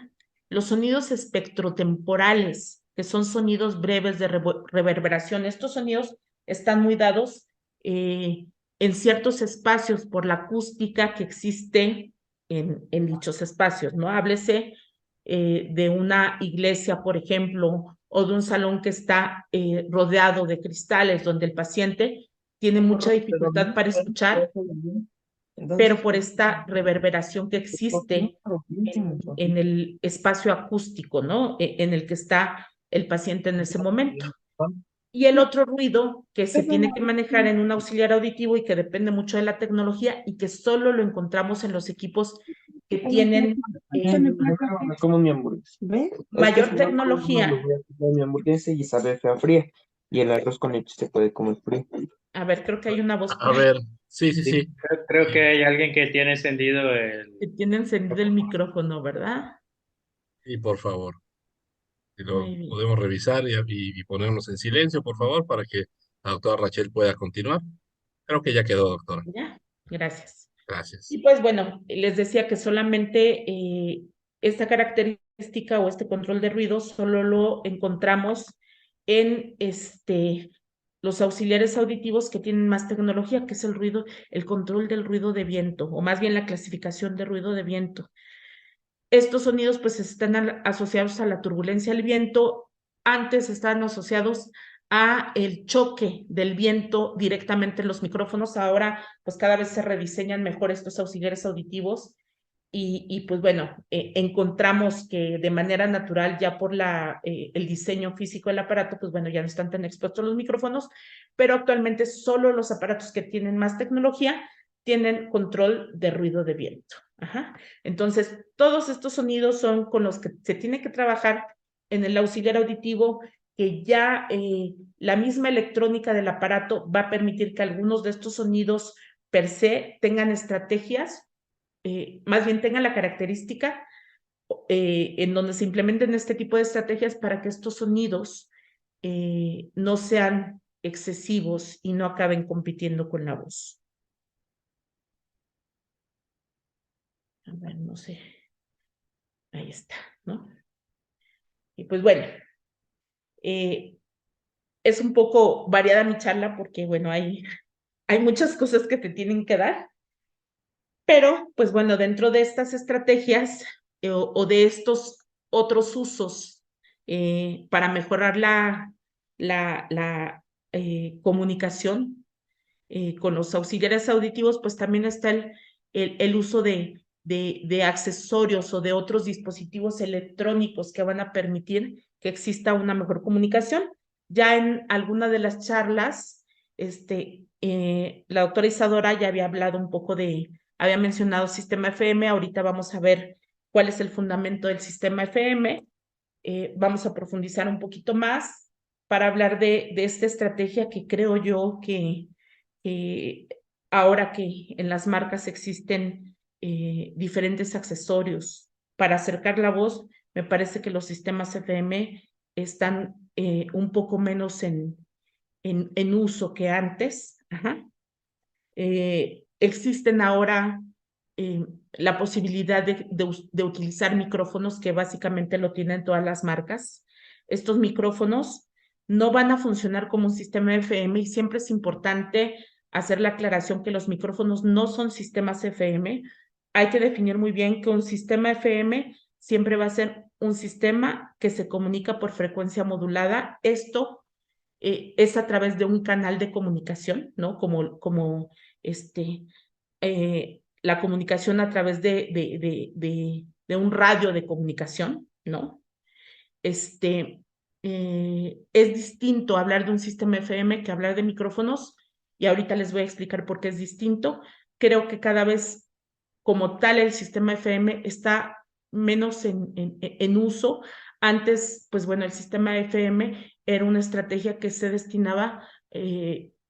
Los sonidos espectrotemporales, que son sonidos breves de reverberación. Estos sonidos están muy dados en ciertos espacios por la acústica que existe en dichos espacios, ¿no? Háblese de una iglesia, por ejemplo, o de un salón que está rodeado de cristales, donde el paciente tiene mucha dificultad para escuchar, pero por esta reverberación que existe en el espacio acústico, ¿no? En el que está el paciente en ese momento. Y el otro ruido que se tiene que manejar en un auxiliar auditivo y que depende mucho de la tecnología y que solo lo encontramos en los equipos que tienen como mi hamburguesa. mayor tecnología. Mi hamburguesa y sabe fea fría. Y el arroz con leche se puede comer frío. A ver, creo que hay una voz A ver, sí. Creo que hay alguien que tiene encendido que tiene encendido el micrófono, ¿verdad? Y por favor, si lo Muy bien. podemos revisar y ponernos en silencio, por favor, para que la doctora Rachel pueda continuar. Creo que ya quedó, doctora. ¿Ya? Gracias. Gracias. Y pues bueno, les decía que solamente esta característica o este control de ruido solo lo encontramos en los auxiliares auditivos que tienen más tecnología, que es el ruido, el control del ruido de viento, o más bien la clasificación de ruido de viento. Estos sonidos pues están asociados a la turbulencia del viento, antes estaban asociados a el choque del viento directamente en los micrófonos, ahora pues cada vez se rediseñan mejor estos auxiliares auditivos y pues bueno, encontramos que de manera natural ya por el diseño físico del aparato, pues bueno, ya no están tan expuestos los micrófonos, pero actualmente solo los aparatos que tienen más tecnología tienen control de ruido de viento. Ajá. Entonces, todos estos sonidos son con los que se tiene que trabajar en el auxiliar auditivo, que ya la misma electrónica del aparato va a permitir que algunos de estos sonidos per se tengan estrategias, más bien tengan la característica en donde se implementen este tipo de estrategias para que estos sonidos no sean excesivos y no acaben compitiendo con la voz. A ver, no sé. Ahí está, ¿no? Y pues bueno, es un poco variada mi charla porque, bueno, hay muchas cosas que te tienen que dar, pero, pues bueno, dentro de estas estrategias o de estos otros usos para mejorar la comunicación con los auxiliares auditivos, pues también está el uso de accesorios o de otros dispositivos electrónicos que van a permitir que exista una mejor comunicación. Ya en alguna de las charlas, la doctora Isadora ya había hablado un poco había mencionado sistema FM, ahorita vamos a ver cuál es el fundamento del sistema FM, vamos a profundizar un poquito más para hablar de esta estrategia que creo yo que ahora que en las marcas existen diferentes accesorios para acercar la voz, me parece que los sistemas FM están un poco menos en uso que antes. Ajá. Existen ahora la posibilidad de utilizar micrófonos que básicamente lo tienen todas las marcas. Estos micrófonos no van a funcionar como un sistema FM y siempre es importante hacer la aclaración que los micrófonos no son sistemas FM. Hay que definir muy bien que un sistema FM siempre va a ser un sistema que se comunica por frecuencia modulada. Esto es a través de un canal de comunicación, ¿no? Como la comunicación a través de un radio de comunicación, ¿no? Es distinto hablar de un sistema FM que hablar de micrófonos, y ahorita les voy a explicar por qué es distinto. Creo que cada vez como tal el sistema FM está menos en uso. Antes, pues bueno, el sistema FM era una estrategia que se destinaba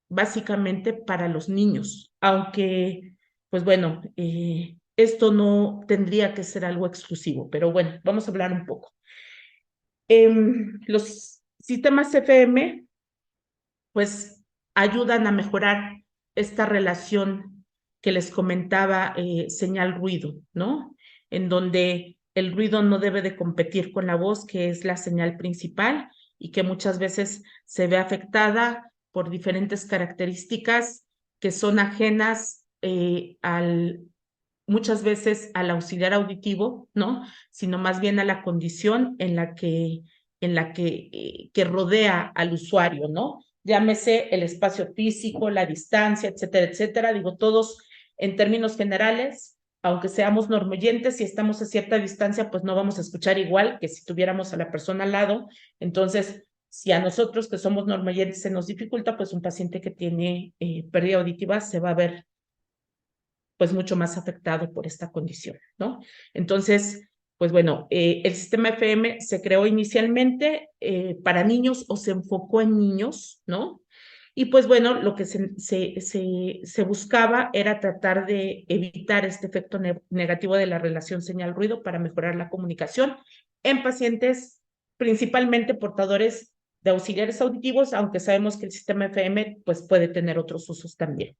básicamente para los niños, aunque, pues bueno, esto no tendría que ser algo exclusivo, pero bueno, vamos a hablar un poco. Los sistemas FM, pues, ayudan a mejorar esta relación que les comentaba, señal-ruido, ¿no? En donde el ruido no debe de competir con la voz, que es la señal principal, y que muchas veces se ve afectada por diferentes características que son ajenas muchas veces al auxiliar auditivo, ¿no? Sino más bien a la condición en la que en la que rodea al usuario, ¿no? Llámese el espacio físico, la distancia, etcétera, etcétera. Digo, todos en términos generales, aunque seamos normoyentes, si estamos a cierta distancia, pues no vamos a escuchar igual que si tuviéramos a la persona al lado. Entonces, si a nosotros que somos normoyentes se nos dificulta, pues un paciente que tiene pérdida auditiva se va a ver pues mucho más afectado por esta condición, ¿no? Entonces, pues bueno, el sistema FM se creó inicialmente para niños o se enfocó en niños, ¿no? Y pues bueno, lo que se buscaba era tratar de evitar este efecto negativo de la relación señal-ruido para mejorar la comunicación en pacientes principalmente portadores de auxiliares auditivos, aunque sabemos que el sistema FM pues puede tener otros usos también.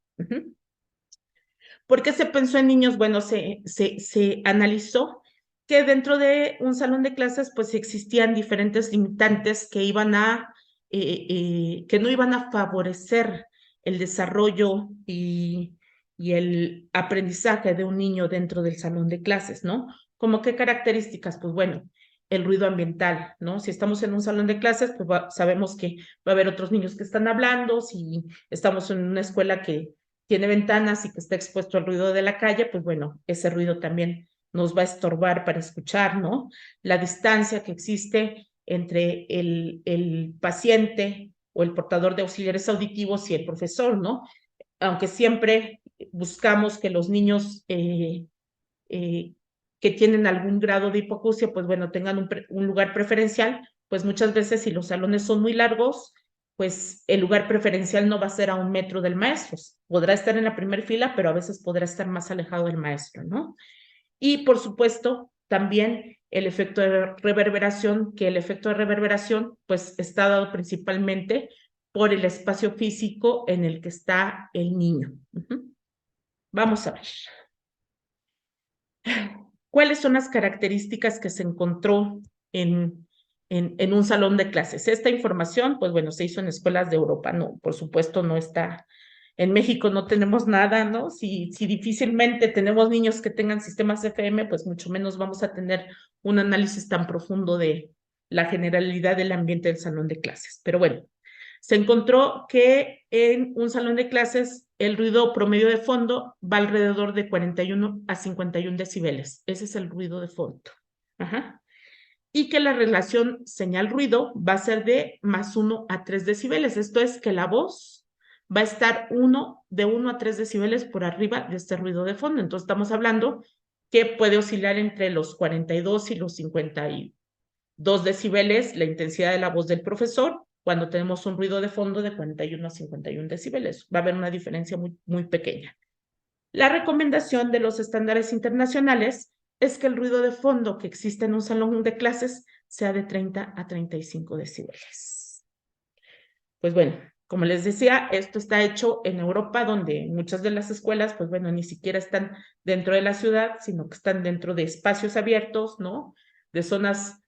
¿Por qué se pensó en niños? Bueno, se analizó que dentro de un salón de clases pues existían diferentes limitantes que iban a que no iban a favorecer el desarrollo y el aprendizaje de un niño dentro del salón de clases, ¿no? ¿Cómo qué características? Pues bueno, el ruido ambiental, ¿no? Si estamos en un salón de clases, pues sabemos que va a haber otros niños que están hablando, si estamos en una escuela que tiene ventanas y que está expuesto al ruido de la calle, pues bueno, ese ruido también nos va a estorbar para escuchar, ¿no? La distancia que existe entre el paciente o el portador de auxiliares auditivos y el profesor, ¿no? Aunque siempre buscamos que los niños que tienen algún grado de hipoacusia, pues bueno, tengan un lugar preferencial, pues muchas veces si los salones son muy largos, pues el lugar preferencial no va a ser a 1 metro del maestro. Podrá estar en la primera fila, pero a veces podrá estar más alejado del maestro, ¿no? Y por supuesto, también el efecto de reverberación, que el efecto de reverberación, pues está dado principalmente por el espacio físico en el que está el niño. Vamos a ver. ¿Cuáles son las características que se encontró en un salón de clases? Esta información, pues bueno, se hizo en escuelas de Europa, no, por supuesto no está, en México no tenemos nada, ¿no? Si difícilmente tenemos niños que tengan sistemas FM, pues mucho menos vamos a tener un análisis tan profundo de la generalidad del ambiente del salón de clases. Pero bueno, se encontró que en un salón de clases el ruido promedio de fondo va alrededor de 41 a 51 decibeles. Ese es el ruido de fondo. Ajá. Y que la relación señal-ruido va a ser de más 1 a 3 decibeles. Esto es que la voz va a estar de 1 a 3 decibeles por arriba de este ruido de fondo. Entonces estamos hablando que puede oscilar entre los 42 y los 52 decibeles la intensidad de la voz del profesor cuando tenemos un ruido de fondo de 41 a 51 decibeles. Va a haber una diferencia muy, muy pequeña. La recomendación de los estándares internacionales es que el ruido de fondo que existe en un salón de clases sea de 30 a 35 decibeles. Pues bueno, como les decía, esto está hecho en Europa, donde muchas de las escuelas, pues bueno, ni siquiera están dentro de la ciudad, sino que están dentro de espacios abiertos, ¿no? De zonas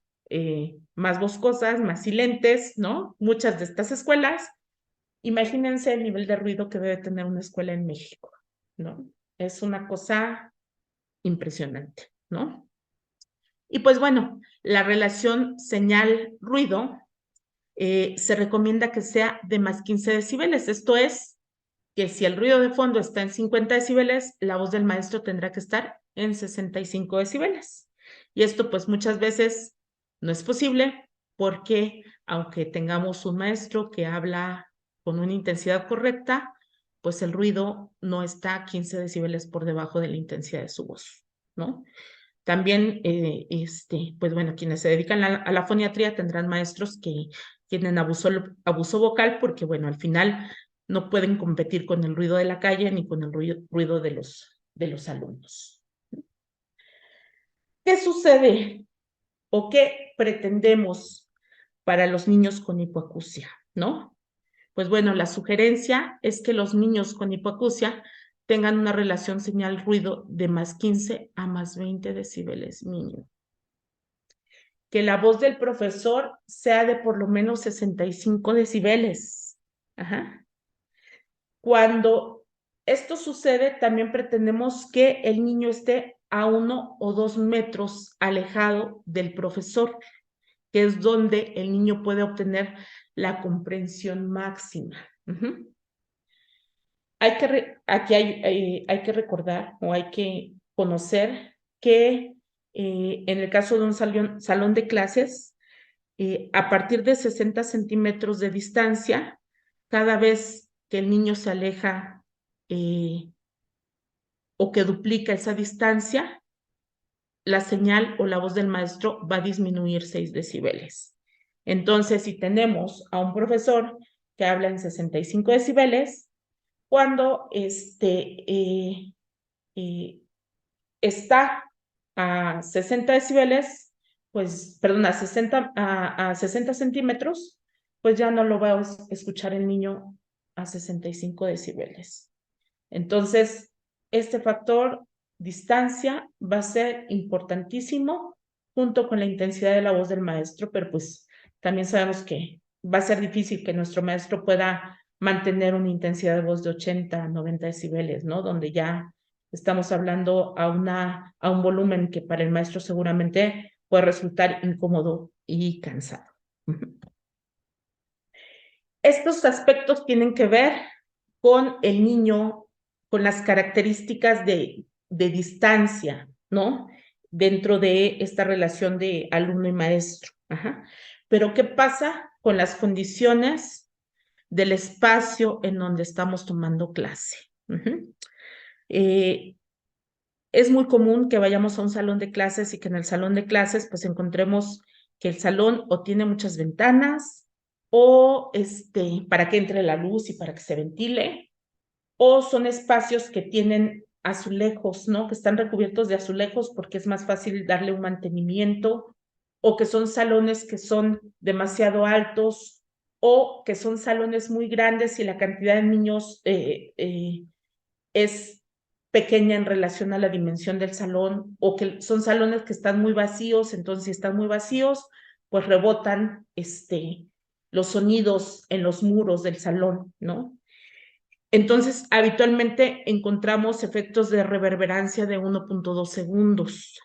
más boscosas, más silentes, ¿no? Muchas de estas escuelas, imagínense el nivel de ruido que debe tener una escuela en México, ¿no? Es una cosa impresionante, ¿no? Y pues bueno, la relación señal-ruido se recomienda que sea de más 15 decibeles. Esto es que si el ruido de fondo está en 50 decibeles, la voz del maestro tendrá que estar en 65 decibeles. Y esto pues muchas veces no es posible porque aunque tengamos un maestro que habla con una intensidad correcta, pues el ruido no está a 15 decibeles por debajo de la intensidad de su voz, ¿no? También, pues bueno, quienes se dedican a la foniatría tendrán maestros que tienen abuso vocal porque, bueno, al final no pueden competir con el ruido de la calle ni con el ruido de los alumnos. ¿Qué sucede o qué pretendemos para los niños con hipoacusia, no? Pues bueno, la sugerencia es que los niños con hipoacusia tengan una relación señal-ruido de más 15 a más 20 decibeles mínimo. Que la voz del profesor sea de por lo menos 65 decibeles. Ajá. Cuando esto sucede, también pretendemos que el niño esté a 1 o 2 metros alejado del profesor que es donde el niño puede obtener la comprensión máxima. Aquí hay que recordar o hay que conocer que en el caso de un salón de clases, a partir de 60 centímetros de distancia, cada vez que el niño se aleja o que duplica esa distancia, la señal o la voz del maestro va a disminuir 6 decibeles. Entonces, si tenemos a un profesor que habla en 65 decibeles, cuando está a 60 decibeles, pues, perdón, a 60 centímetros, pues ya no lo va a escuchar el niño a 65 decibeles. Entonces, este factor distancia va a ser importantísimo junto con la intensidad de la voz del maestro, pero pues también sabemos que va a ser difícil que nuestro maestro pueda mantener una intensidad de voz de 80, 90 decibeles, ¿no? Donde ya estamos hablando a un volumen que para el maestro seguramente puede resultar incómodo y cansado. Estos aspectos tienen que ver con el niño, con las características de distancia, ¿no? Dentro de esta relación de alumno y maestro. Pero ¿qué pasa con las condiciones del espacio en donde estamos tomando clase? Es muy común que vayamos a un salón de clases y que en el salón de clases pues encontremos que el salón o tiene muchas ventanas o para que entre la luz y para que se ventile, o son espacios que tienen azulejos, ¿no? Que están recubiertos de azulejos porque es más fácil darle un mantenimiento, o que son salones que son demasiado altos, o que son salones muy grandes y la cantidad de niños es pequeña en relación a la dimensión del salón, o que son salones que están muy vacíos, entonces si están muy vacíos, pues rebotan los sonidos en los muros del salón, ¿no? Entonces, habitualmente encontramos efectos de reverberancia de 1.2 segundos,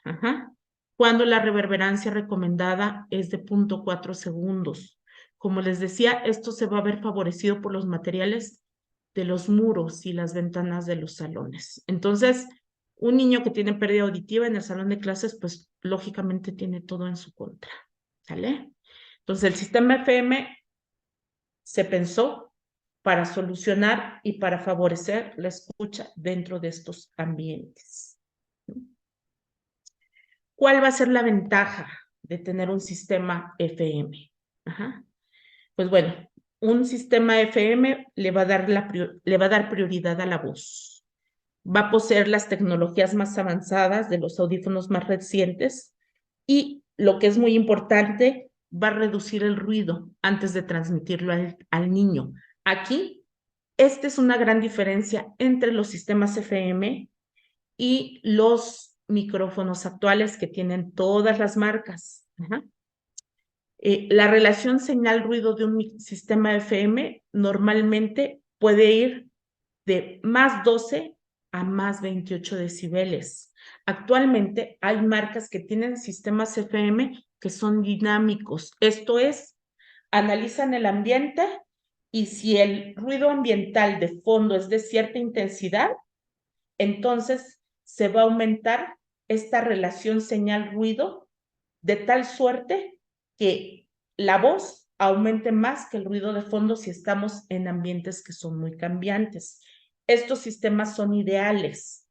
cuando la reverberancia recomendada es de 0.4 segundos. Como les decía, esto se va a ver favorecido por los materiales de los muros y las ventanas de los salones. Entonces, un niño que tiene pérdida auditiva en el salón de clases, pues lógicamente tiene todo en su contra, ¿sale? Entonces, el sistema FM se pensó para solucionar y para favorecer la escucha dentro de estos ambientes. ¿Cuál va a ser la ventaja de tener un sistema FM? Pues bueno, un sistema FM le va a dar prioridad a la voz. Va a poseer las tecnologías más avanzadas de los audífonos más recientes y, lo que es muy importante, va a reducir el ruido antes de transmitirlo al niño. Aquí, esta es una gran diferencia entre los sistemas FM y los micrófonos actuales que tienen todas las marcas. La relación señal-ruido de un sistema FM normalmente puede ir de más 12 a más 28 decibeles. Actualmente hay marcas que tienen sistemas FM que son dinámicos. Esto es, analizan el ambiente y si el ruido ambiental de fondo es de cierta intensidad, entonces se va a aumentar esta relación señal-ruido de tal suerte que la voz aumente más que el ruido de fondo si estamos en ambientes que son muy cambiantes. Estos sistemas son ideales,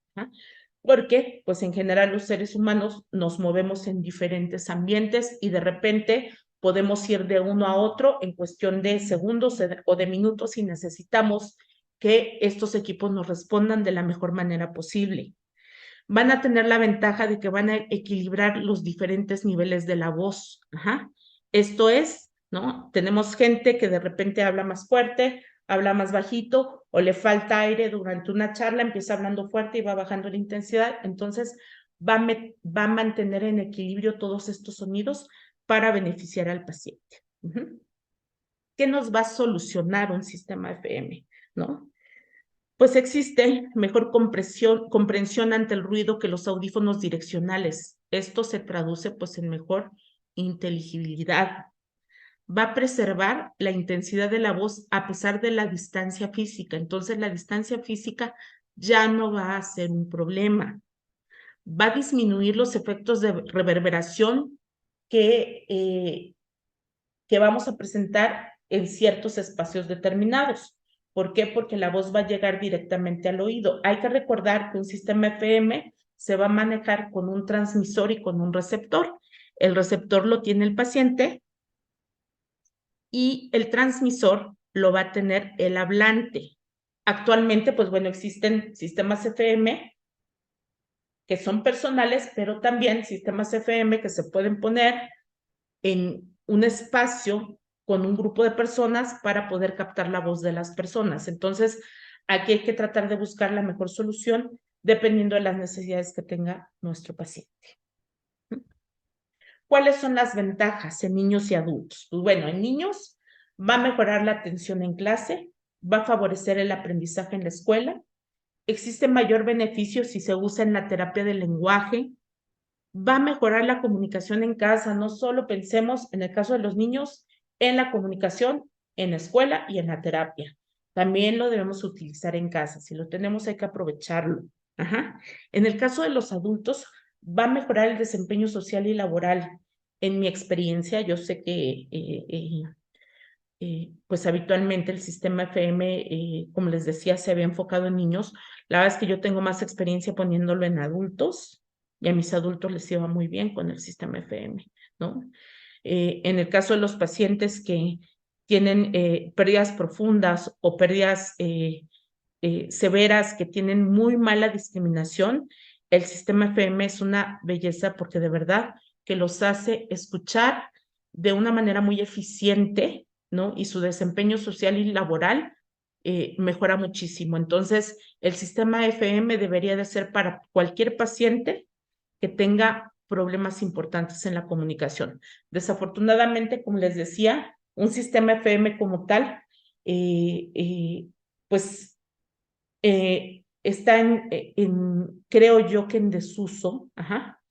porque pues en general los seres humanos nos movemos en diferentes ambientes y de repente podemos ir de uno a otro en cuestión de segundos o de minutos y necesitamos que estos equipos nos respondan de la mejor manera posible. Van a tener la ventaja de que van a equilibrar los diferentes niveles de la voz. Esto es, ¿no? Tenemos gente que de repente habla más fuerte, habla más bajito, o le falta aire durante una charla, empieza hablando fuerte y va bajando la intensidad. Entonces, va a mantener en equilibrio todos estos sonidos para beneficiar al paciente. ¿Qué nos va a solucionar un sistema FM? ¿No? Pues existe mejor comprensión ante el ruido que los audífonos direccionales. Esto se traduce pues en mejor inteligibilidad. Va a preservar la intensidad de la voz a pesar de la distancia física. Entonces, la distancia física ya no va a ser un problema. Va a disminuir los efectos de reverberación que vamos a presentar en ciertos espacios determinados. ¿Por qué? Porque la voz va a llegar directamente al oído. Hay que recordar que un sistema FM se va a manejar con un transmisor y con un receptor. El receptor lo tiene el paciente y el transmisor lo va a tener el hablante. Actualmente, pues bueno, existen sistemas FM que son personales, pero también sistemas FM que se pueden poner en un espacio con un grupo de personas para poder captar la voz de las personas. Entonces, aquí hay que tratar de buscar la mejor solución dependiendo de las necesidades que tenga nuestro paciente. ¿Cuáles son las ventajas en niños y adultos? Pues bueno, en niños va a mejorar la atención en clase, va a favorecer el aprendizaje en la escuela, existe mayor beneficio si se usa en la terapia del lenguaje, va a mejorar la comunicación en casa. No solo pensemos, en el caso de los niños, en la comunicación en la escuela y en la terapia. También lo debemos utilizar en casa. Si lo tenemos, hay que aprovecharlo. Ajá. En el caso de los adultos, va a mejorar el desempeño social y laboral. En mi experiencia, yo sé que pues habitualmente el sistema FM, como les decía, se había enfocado en niños. La verdad es que yo tengo más experiencia poniéndolo en adultos y a mis adultos les iba muy bien con el sistema FM, ¿no? En el caso de los pacientes que tienen pérdidas profundas o pérdidas severas, que tienen muy mala discriminación, el sistema FM es una belleza porque de verdad que los hace escuchar de una manera muy eficiente, ¿no? Y su desempeño social y laboral mejora muchísimo. Entonces, el sistema FM debería de ser para cualquier paciente que tenga problemas importantes en la comunicación. Desafortunadamente, como les decía, un sistema FM como tal, pues está creo yo que en desuso, ajá,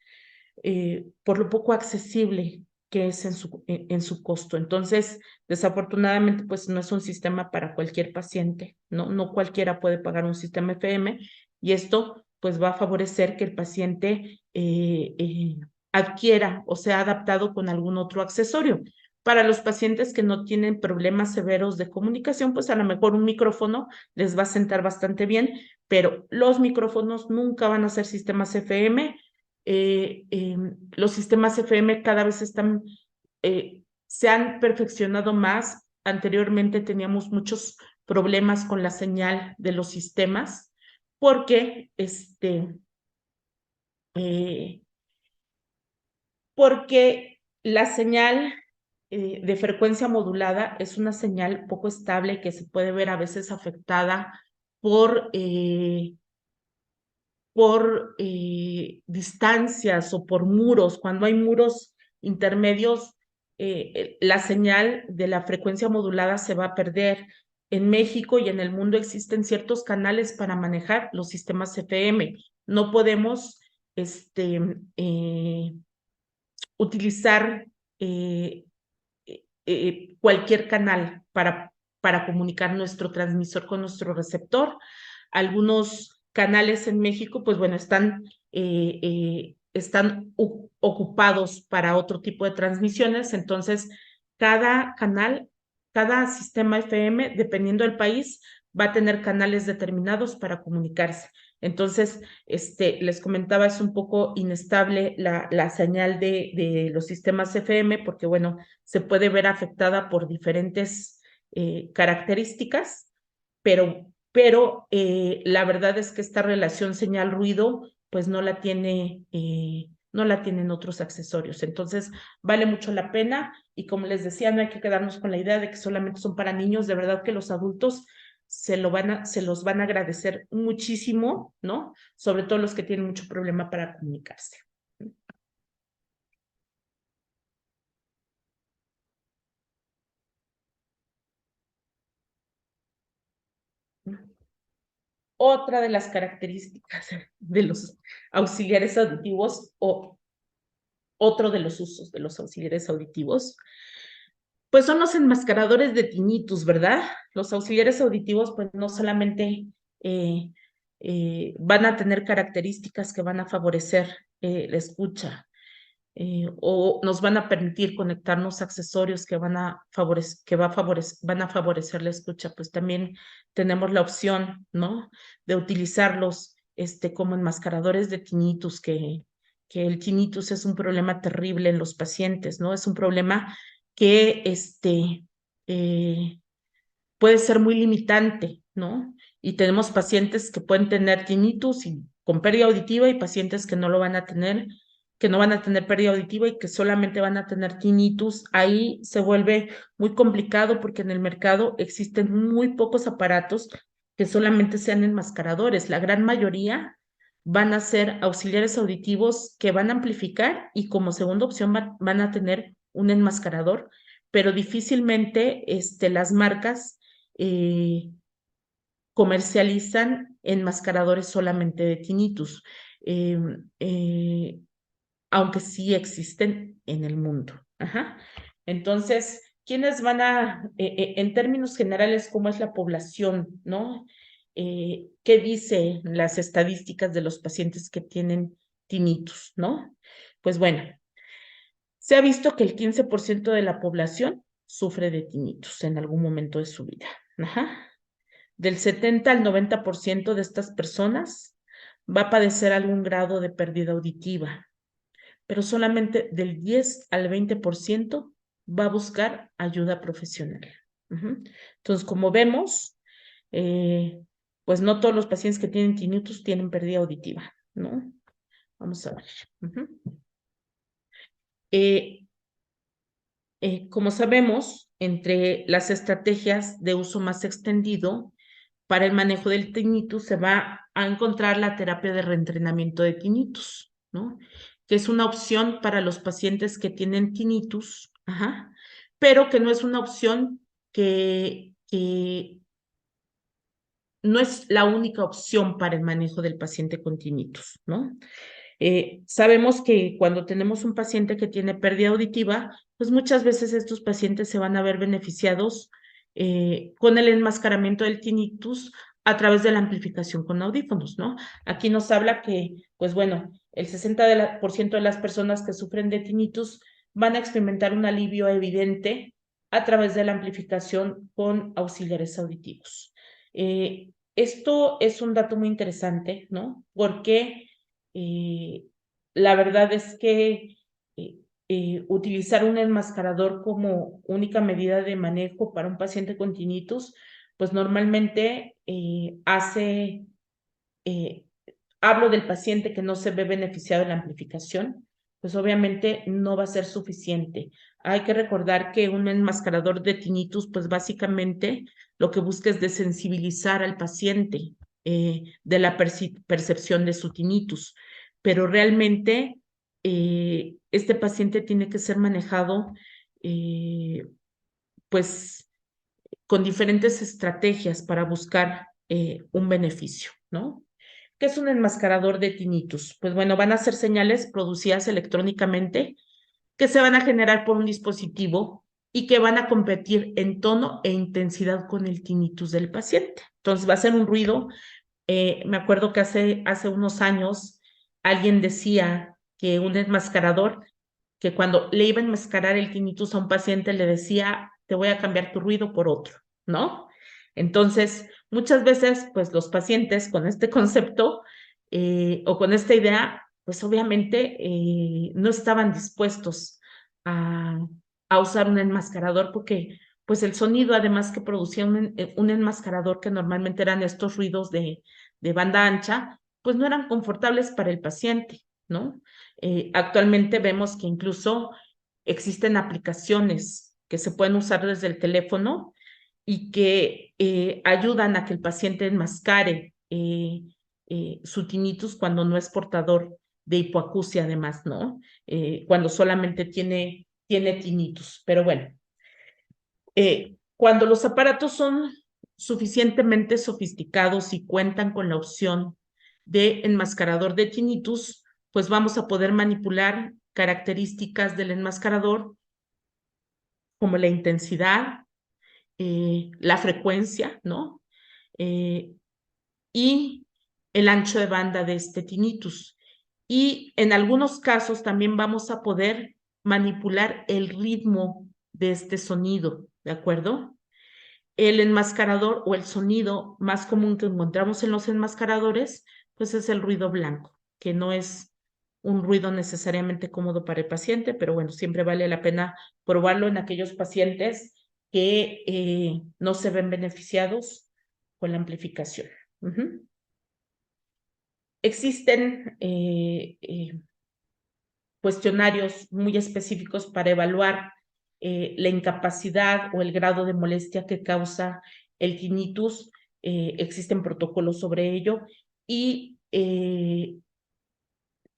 por lo poco accesible que es en su costo. Entonces, desafortunadamente, pues no es un sistema para cualquier paciente, ¿no? No cualquiera puede pagar un sistema FM y esto pues va a favorecer que el paciente adquiera o sea adaptado con algún otro accesorio. Para los pacientes que no tienen problemas severos de comunicación, pues a lo mejor un micrófono les va a sentar bastante bien, pero los micrófonos nunca van a ser sistemas FM. Los sistemas FM cada vez se han perfeccionado más. Anteriormente teníamos muchos problemas con la señal de los sistemas porque porque la señal de frecuencia modulada es una señal poco estable que se puede ver a veces afectada por distancias o por muros. Cuando hay muros intermedios, la señal de la frecuencia modulada se va a perder. En México y en el mundo existen ciertos canales para manejar los sistemas FM. No podemos utilizar cualquier canal para comunicar nuestro transmisor con nuestro receptor. Algunos canales en México, pues bueno, están ocupados para otro tipo de transmisiones, entonces cada canal, cada sistema FM, dependiendo del país, va a tener canales determinados para comunicarse. Entonces, les comentaba, es un poco inestable la señal de los sistemas FM porque, bueno, se puede ver afectada por diferentes características, pero la verdad es que esta relación señal-ruido, pues no la tienen otros accesorios. Entonces, vale mucho la pena y como les decía, no hay que quedarnos con la idea de que solamente son para niños, de verdad que los adultos se los van a agradecer muchísimo, ¿no? Sobre todo los que tienen mucho problema para comunicarse. Otra de las características de los auxiliares auditivos o otro de los usos de los auxiliares auditivos, pues son los enmascaradores de tinnitus, ¿verdad? Los auxiliares auditivos, pues no solamente van a tener características que van a favorecer la escucha, o nos van a permitir conectarnos a accesorios que van a favorecer la escucha, pues también tenemos la opción, ¿no? De utilizarlos como enmascaradores de tinnitus, que el tinnitus es un problema terrible en los pacientes, ¿no? Es un problema que puede ser muy limitante, ¿no? Y tenemos pacientes que pueden tener tinnitus con pérdida auditiva y pacientes que no lo van a tener, que no van a tener pérdida auditiva y que solamente van a tener tinnitus. Ahí se vuelve muy complicado porque en el mercado existen muy pocos aparatos que solamente sean enmascaradores. La gran mayoría van a ser auxiliares auditivos que van a amplificar y como segunda opción van a tener un enmascarador, pero difícilmente las marcas comercializan enmascaradores solamente de tinnitus, eh, eh, aunque sí existen en el mundo. Ajá. Entonces, ¿quiénes van en términos generales, cómo es la población, ¿no? ¿Qué dicen las estadísticas de los pacientes que tienen tinnitus, ¿no? Pues bueno, se ha visto que el 15% de la población sufre de tinnitus en algún momento de su vida. Ajá. Del 70 al 90% de estas personas va a padecer algún grado de pérdida auditiva, pero solamente del 10 al 20% va a buscar ayuda profesional. Entonces, como vemos, pues no todos los pacientes que tienen tinnitus tienen pérdida auditiva, ¿no? Vamos a ver. Como sabemos, entre las estrategias de uso más extendido para el manejo del tinnitus se va a encontrar la terapia de reentrenamiento de tinnitus, ¿no? Que es una opción para los pacientes que tienen tinnitus, pero que no es una opción que no es la única opción para el manejo del paciente con tinnitus, ¿no? Sabemos que cuando tenemos un paciente que tiene pérdida auditiva, pues muchas veces estos pacientes se van a ver beneficiados con el enmascaramiento del tinnitus a través de la amplificación con audífonos, ¿no? Aquí nos habla que, pues bueno, el 60% de las personas que sufren de tinnitus van a experimentar un alivio evidente a través de la amplificación con auxiliares auditivos. Esto es un dato muy interesante, ¿no? Porque la verdad es que utilizar un enmascarador como única medida de manejo para un paciente con tinnitus, pues normalmente hablo del paciente que no se ve beneficiado de la amplificación, pues obviamente no va a ser suficiente. Hay que recordar que un enmascarador de tinnitus, pues básicamente lo que busca es desensibilizar al paciente de la percepción de su tinnitus, pero realmente este paciente tiene que ser manejado pues con diferentes estrategias para buscar un beneficio, ¿no? ¿Qué es un enmascarador de tinnitus? Pues bueno, van a ser señales producidas electrónicamente que se van a generar por un dispositivo y que van a competir en tono e intensidad con el tinnitus del paciente. Entonces va a ser un ruido. Me acuerdo que hace unos años alguien decía que un enmascarador, que cuando le iba a enmascarar el tinnitus a un paciente le decía, te voy a cambiar tu ruido por otro, ¿no? Entonces, muchas veces, pues los pacientes con este concepto o con esta idea, pues obviamente no estaban dispuestos a, usar un enmascarador porque pues el sonido además que producía un enmascarador, que normalmente eran estos ruidos de banda ancha, pues no eran confortables para el paciente, ¿no? Actualmente vemos que incluso existen aplicaciones que se pueden usar desde el teléfono y que ayudan a que el paciente enmascare su tinnitus cuando no es portador de hipoacusia, además, ¿no? Cuando solamente tiene tinnitus. Pero bueno, cuando los aparatos son suficientemente sofisticados y cuentan con la opción de enmascarador de tinnitus, pues vamos a poder manipular características del enmascarador como la intensidad, la frecuencia, ¿no? Y el ancho de banda de este tinnitus. Y en algunos casos también vamos a poder manipular el ritmo de este sonido, ¿de acuerdo? El enmascarador o el sonido más común que encontramos en los enmascaradores, pues es el ruido blanco, que no es un ruido necesariamente cómodo para el paciente, pero bueno, siempre vale la pena probarlo en aquellos pacientes que no se ven beneficiados con la amplificación. Existen cuestionarios muy específicos para evaluar la incapacidad o el grado de molestia que causa el tinnitus. Existen protocolos sobre ello y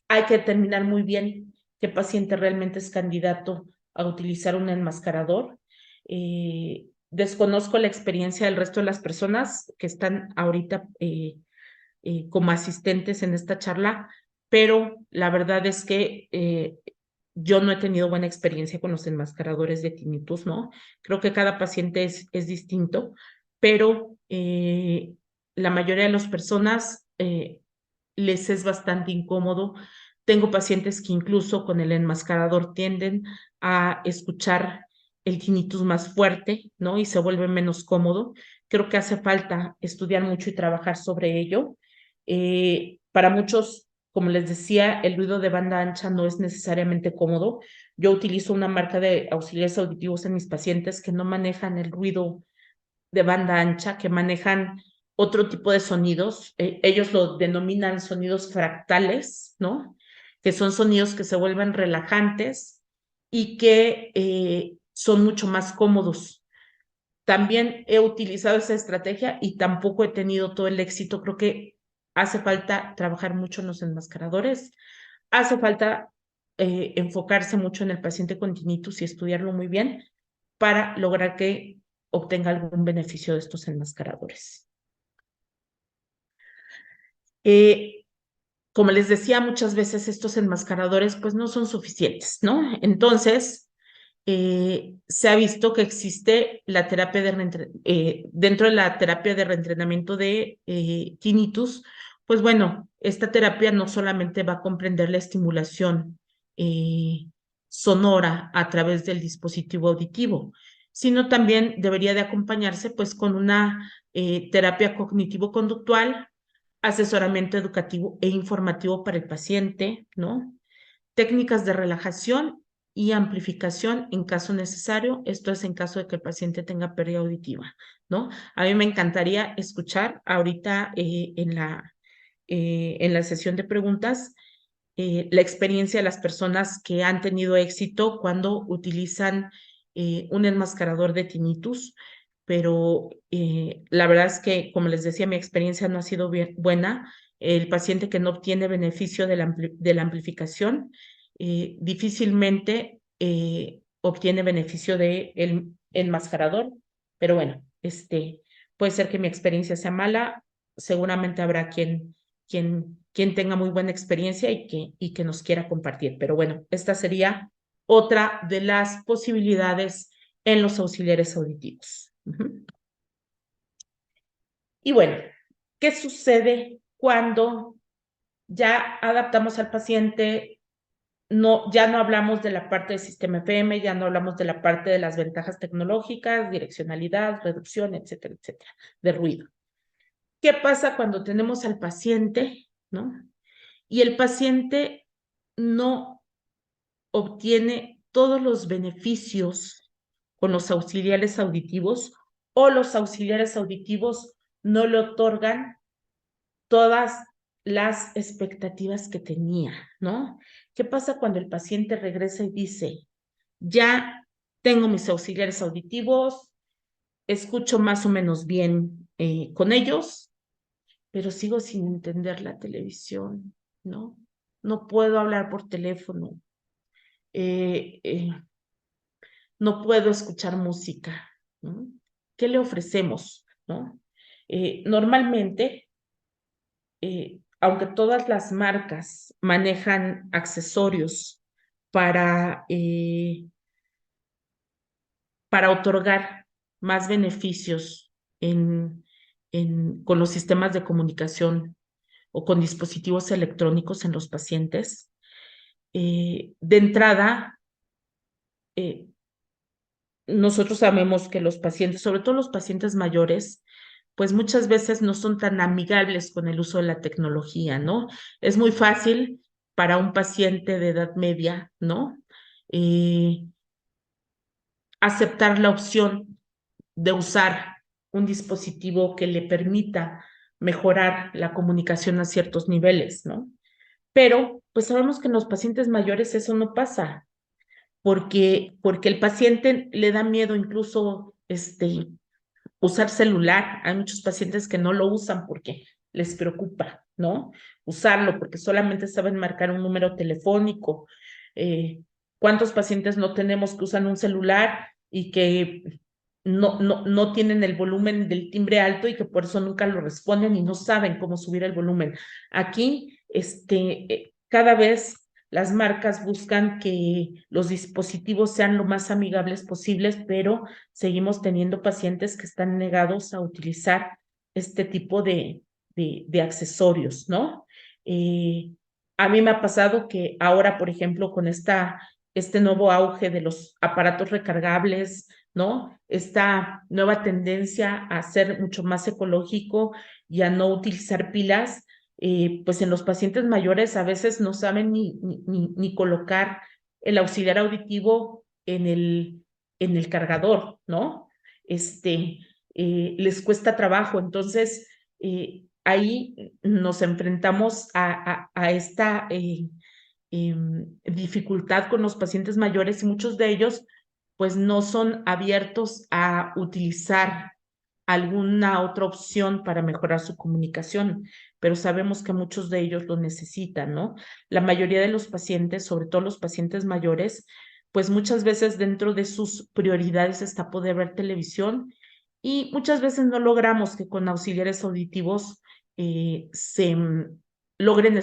hay que determinar muy bien qué paciente realmente es candidato a utilizar un enmascarador. Desconozco la experiencia del resto de las personas que están ahorita como asistentes en esta charla, pero la verdad es que yo no he tenido buena experiencia con los enmascaradores de tinnitus, ¿no? Creo que cada paciente es distinto, pero la mayoría de las personas les es bastante incómodo. Tengo pacientes que incluso con el enmascarador tienden a escuchar el tinnitus más fuerte, ¿no? Y se vuelve menos cómodo. Creo que hace falta estudiar mucho y trabajar sobre ello. Para muchos, como les decía, el ruido de banda ancha no es necesariamente cómodo. Yo utilizo una marca de auxiliares auditivos en mis pacientes que no manejan el ruido de banda ancha, que manejan otro tipo de sonidos. Ellos lo denominan sonidos fractales, ¿no? Que son sonidos que se vuelven relajantes y que son mucho más cómodos. También he utilizado esa estrategia y tampoco he tenido todo el éxito. Creo que hace falta trabajar mucho en los enmascaradores, hace falta enfocarse mucho en el paciente con tinnitus y estudiarlo muy bien para lograr que obtenga algún beneficio de estos enmascaradores. Como les decía, muchas veces estos enmascaradores pues no son suficientes, ¿no? Entonces, se ha visto que existe la terapia dentro de la terapia de reentrenamiento de tinnitus, pues bueno, esta terapia no solamente va a comprender la estimulación sonora a través del dispositivo auditivo, sino también debería de acompañarse pues con una terapia cognitivo-conductual, asesoramiento educativo e informativo para el paciente, ¿no? Técnicas de relajación y amplificación en caso necesario. Esto es en caso de que el paciente tenga pérdida auditiva, ¿no? A mí me encantaría escuchar ahorita en la sesión de preguntas la experiencia de las personas que han tenido éxito cuando utilizan un enmascarador de tinnitus, pero la verdad es que, como les decía, mi experiencia no ha sido buena. El paciente que no obtiene beneficio de la amplificación difícilmente obtiene beneficio del enmascarador, pero bueno, puede ser que mi experiencia sea mala, seguramente habrá quien tenga muy buena experiencia y que nos quiera compartir, pero bueno, esta sería otra de las posibilidades en los auxiliares auditivos. Y bueno, ¿qué sucede cuando ya adaptamos al paciente? Ya no hablamos de la parte del sistema FM, ya no hablamos de la parte de las ventajas tecnológicas, direccionalidad, reducción, etcétera, etcétera, de ruido. ¿Qué pasa cuando tenemos al paciente, ¿no? Y el paciente no obtiene todos los beneficios con los auxiliares auditivos o los auxiliares auditivos no le otorgan todas las expectativas que tenía, ¿no? ¿Qué pasa cuando el paciente regresa y dice, ya tengo mis auxiliares auditivos, escucho más o menos bien con ellos, pero sigo sin entender la televisión, ¿no? No puedo hablar por teléfono, no puedo escuchar música, ¿no? ¿Qué le ofrecemos, no? Normalmente aunque todas las marcas manejan accesorios para, para otorgar más beneficios con los sistemas de comunicación o con dispositivos electrónicos en los pacientes, de entrada, nosotros sabemos que los pacientes, sobre todo los pacientes mayores, pues muchas veces no son tan amigables con el uso de la tecnología, ¿no? Es muy fácil para un paciente de edad media, ¿no? Aceptar la opción de usar un dispositivo que le permita mejorar la comunicación a ciertos niveles, ¿no? Pero pues sabemos que en los pacientes mayores eso no pasa, porque el paciente le da miedo incluso usar celular. Hay muchos pacientes que no lo usan porque les preocupa, ¿no? Usarlo porque solamente saben marcar un número telefónico. ¿Cuántos pacientes no tenemos que usan un celular y que no tienen el volumen del timbre alto y que por eso nunca lo responden y no saben cómo subir el volumen? Aquí, cada vez las marcas buscan que los dispositivos sean lo más amigables posibles, pero seguimos teniendo pacientes que están negados a utilizar este tipo de accesorios, ¿no? A mí me ha pasado que ahora, por ejemplo, con este nuevo auge de los aparatos recargables, ¿no? Esta nueva tendencia a ser mucho más ecológico y a no utilizar pilas, pues en los pacientes mayores a veces no saben ni colocar el auxiliar auditivo en el cargador, ¿no? Les cuesta trabajo. Entonces, ahí nos enfrentamos a esta dificultad con los pacientes mayores y muchos de ellos pues no son abiertos a utilizar alguna otra opción para mejorar su comunicación, pero sabemos que muchos de ellos lo necesitan, ¿no? La mayoría de los pacientes, sobre todo los pacientes mayores, pues muchas veces dentro de sus prioridades está poder ver televisión y muchas veces no logramos que con auxiliares auditivos logren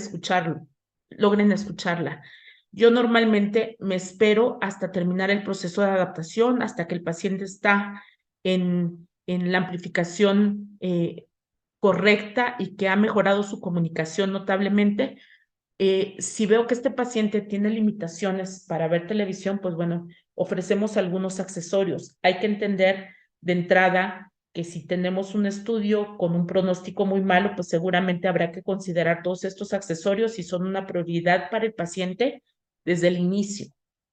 logren escucharla. Yo normalmente me espero hasta terminar el proceso de adaptación, hasta que el paciente está en la amplificación correcta y que ha mejorado su comunicación notablemente. Si veo que este paciente tiene limitaciones para ver televisión, pues bueno, ofrecemos algunos accesorios. Hay que entender de entrada que si tenemos un estudio con un pronóstico muy malo, pues seguramente habrá que considerar todos estos accesorios y son una prioridad para el paciente desde el inicio.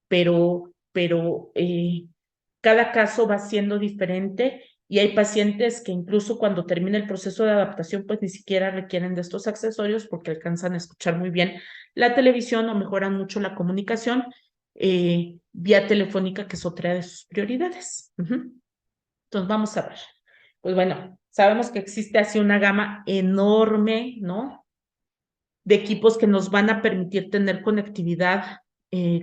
Pero cada caso va siendo diferente y hay pacientes que incluso cuando termina el proceso de adaptación, pues ni siquiera requieren de estos accesorios porque alcanzan a escuchar muy bien la televisión o mejoran mucho la comunicación vía telefónica, que es otra de sus prioridades. Entonces, vamos a ver. Pues bueno, sabemos que existe así una gama enorme, ¿no? De equipos que nos van a permitir tener conectividad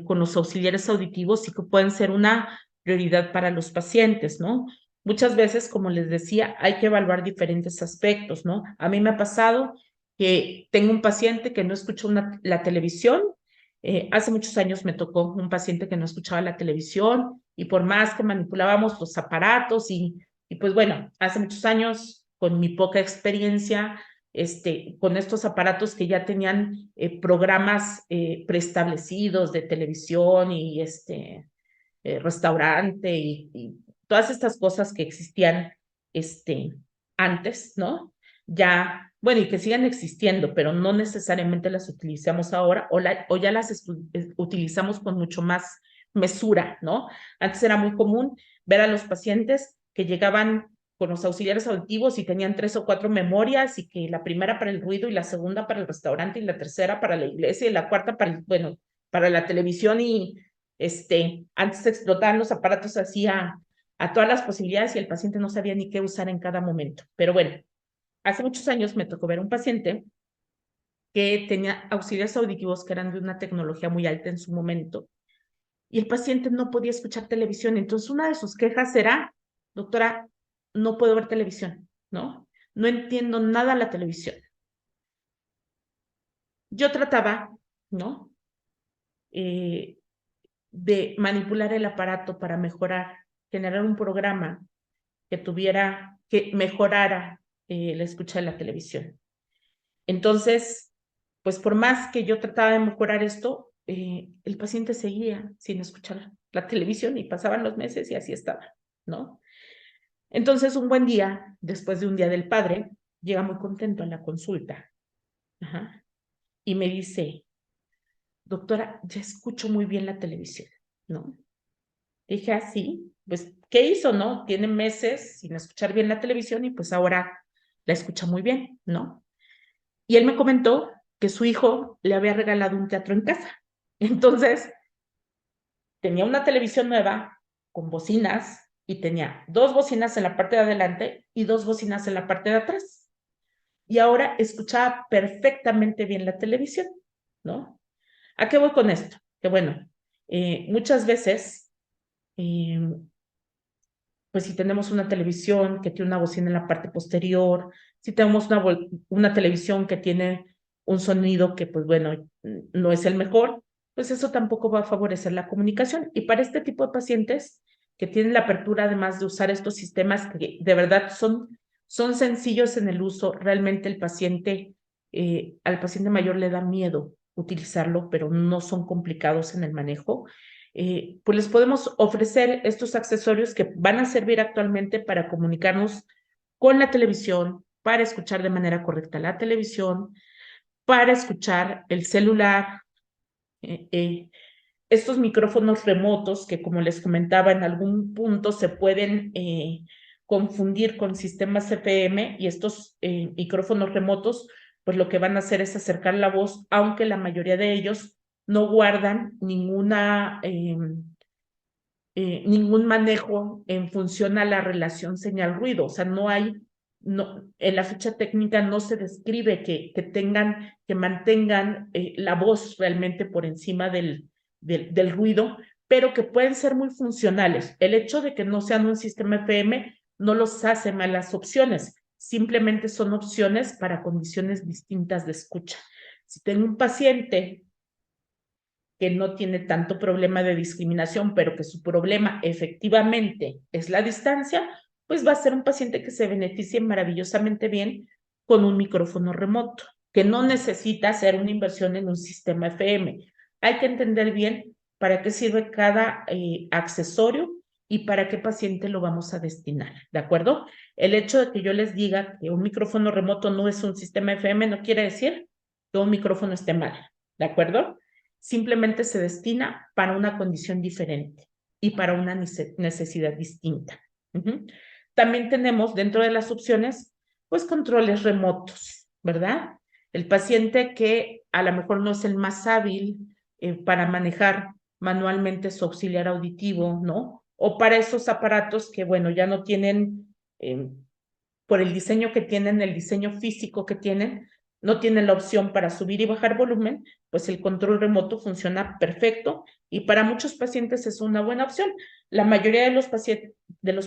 con los auxiliares auditivos y que pueden ser una prioridad para los pacientes, ¿no? Muchas veces, como les decía, hay que evaluar diferentes aspectos, ¿no? A mí me ha pasado que tengo un paciente que no escucha la televisión. Hace muchos años me tocó un paciente que no escuchaba la televisión y por más que manipulábamos los aparatos y pues bueno, hace muchos años, con mi poca experiencia, con estos aparatos que ya tenían programas preestablecidos de televisión y restaurante y todas estas cosas que existían antes, ¿no? Ya, bueno, y que sigan existiendo, pero no necesariamente las utilizamos ahora o ya las utilizamos con mucho más mesura, ¿no? Antes era muy común ver a los pacientes que llegaban con los auxiliares auditivos y tenían 3 o 4 memorias y que la primera para el ruido y la segunda para el restaurante y la tercera para la iglesia y la cuarta bueno, para la televisión y antes explotaban los aparatos así a todas las posibilidades y el paciente no sabía ni qué usar en cada momento. Pero bueno, hace muchos años me tocó ver un paciente que tenía auxiliares auditivos que eran de una tecnología muy alta en su momento y el paciente no podía escuchar televisión. Entonces, una de sus quejas era, doctora, no puedo ver televisión, ¿no? No entiendo nada la televisión. yo trataba, ¿no? De manipular el aparato para mejorar, generar un programa que mejorara la escucha de la televisión. Entonces, pues por más que yo trataba de mejorar esto, el paciente seguía sin escuchar la televisión y pasaban los meses y así estaba, ¿no? Entonces, un buen día, después de un día del padre, llega muy contento a la consulta. Ajá, y me dice, doctora, ya escucho muy bien la televisión, ¿no? Dije, así, pues, ¿qué hizo, no? Tiene meses sin escuchar bien la televisión y pues ahora la escucha muy bien, ¿no? Y él me comentó que su hijo le había regalado un teatro en casa. Entonces, tenía una televisión nueva con bocinas y tenía 2 bocinas en la parte de adelante y 2 bocinas en la parte de atrás. Y ahora escuchaba perfectamente bien la televisión, ¿no? ¿A qué voy con esto? Que bueno, muchas veces, pues si tenemos una televisión que tiene una bocina en la parte posterior, si tenemos una televisión que tiene un sonido que, pues bueno, no es el mejor, pues eso tampoco va a favorecer la comunicación. Y para este tipo de pacientes que tienen la apertura, además de usar estos sistemas que de verdad son sencillos en el uso, realmente al paciente mayor le da miedo utilizarlo, pero no son complicados en el manejo. Pues les podemos ofrecer estos accesorios que van a servir actualmente para comunicarnos con la televisión, para escuchar de manera correcta la televisión, para escuchar el celular, estos micrófonos remotos que, como les comentaba, en algún punto se pueden confundir con sistemas FM, y estos micrófonos remotos, pues lo que van a hacer es acercar la voz, aunque la mayoría de ellos no guardan ningún manejo en función a la relación señal-ruido. O sea, en la ficha técnica no se describe que mantengan la voz realmente por encima del ruido, pero que pueden ser muy funcionales. El hecho de que no sean un sistema FM no los hace malas opciones, simplemente son opciones para condiciones distintas de escucha. Si tengo un paciente que no tiene tanto problema de discriminación, pero que su problema efectivamente es la distancia, pues va a ser un paciente que se beneficie maravillosamente bien con un micrófono remoto, que no necesita hacer una inversión en un sistema FM. Hay que entender bien para qué sirve cada accesorio y para qué paciente lo vamos a destinar, ¿de acuerdo? El hecho de que yo les diga que un micrófono remoto no es un sistema FM no quiere decir que un micrófono esté mal, ¿de acuerdo? Simplemente se destina para una condición diferente y para una necesidad distinta. También tenemos dentro de las opciones, pues controles remotos, ¿verdad? El paciente que a lo mejor no es el más hábil para manejar manualmente su auxiliar auditivo, ¿no? O para esos aparatos que, bueno, ya no tienen, por el diseño que tienen, el diseño físico que tienen, no tienen la opción para subir y bajar volumen, pues el control remoto funciona perfecto y para muchos pacientes es una buena opción. La mayoría de los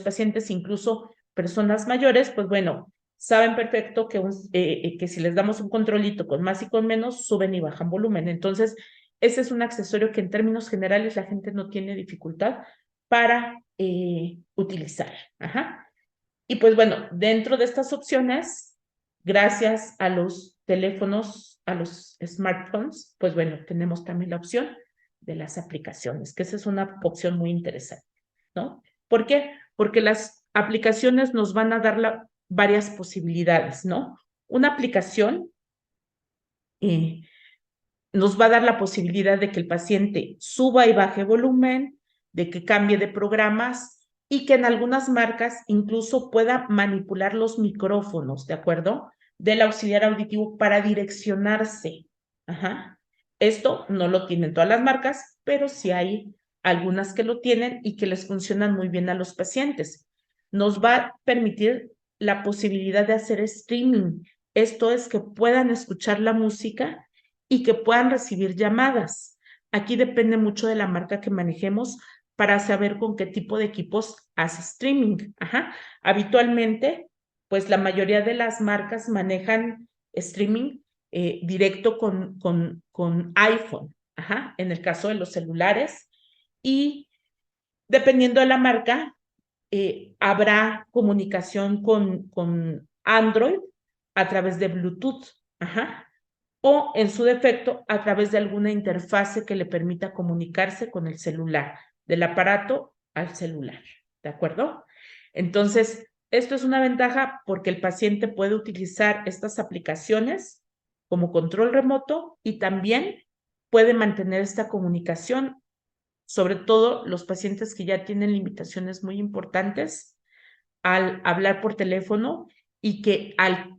pacientes, incluso personas mayores, pues bueno, saben perfecto que si les damos un controlito con más y con menos, suben y bajan volumen. Entonces, ese es un accesorio que en términos generales la gente no tiene dificultad para utilizar. Ajá. Y pues bueno, dentro de estas opciones, gracias a los teléfonos, a los smartphones, pues bueno, tenemos también la opción de las aplicaciones, que esa es una opción muy interesante, ¿no? ¿Por qué? Porque las aplicaciones nos van a dar varias posibilidades, ¿no? Una aplicación nos va a dar la posibilidad de que el paciente suba y baje volumen, de que cambie de programas y que en algunas marcas incluso pueda manipular los micrófonos, ¿de acuerdo? Del auxiliar auditivo para direccionarse. Ajá. Esto no lo tienen todas las marcas, pero sí hay algunas que lo tienen y que les funcionan muy bien a los pacientes. Nos va a permitir la posibilidad de hacer streaming. Esto es que puedan escuchar la música y que puedan recibir llamadas. Aquí depende mucho de la marca que manejemos para saber con qué tipo de equipos hace streaming. Ajá. Habitualmente, pues la mayoría de las marcas manejan streaming directo con iPhone, ajá, en el caso de los celulares. Y dependiendo de la marca, habrá comunicación con Android a través de Bluetooth, ajá, o en su defecto a través de alguna interfase que le permita comunicarse con el celular, del aparato al celular, ¿de acuerdo? Entonces, esto es una ventaja porque el paciente puede utilizar estas aplicaciones como control remoto y también puede mantener esta comunicación, sobre todo los pacientes que ya tienen limitaciones muy importantes al hablar por teléfono y que al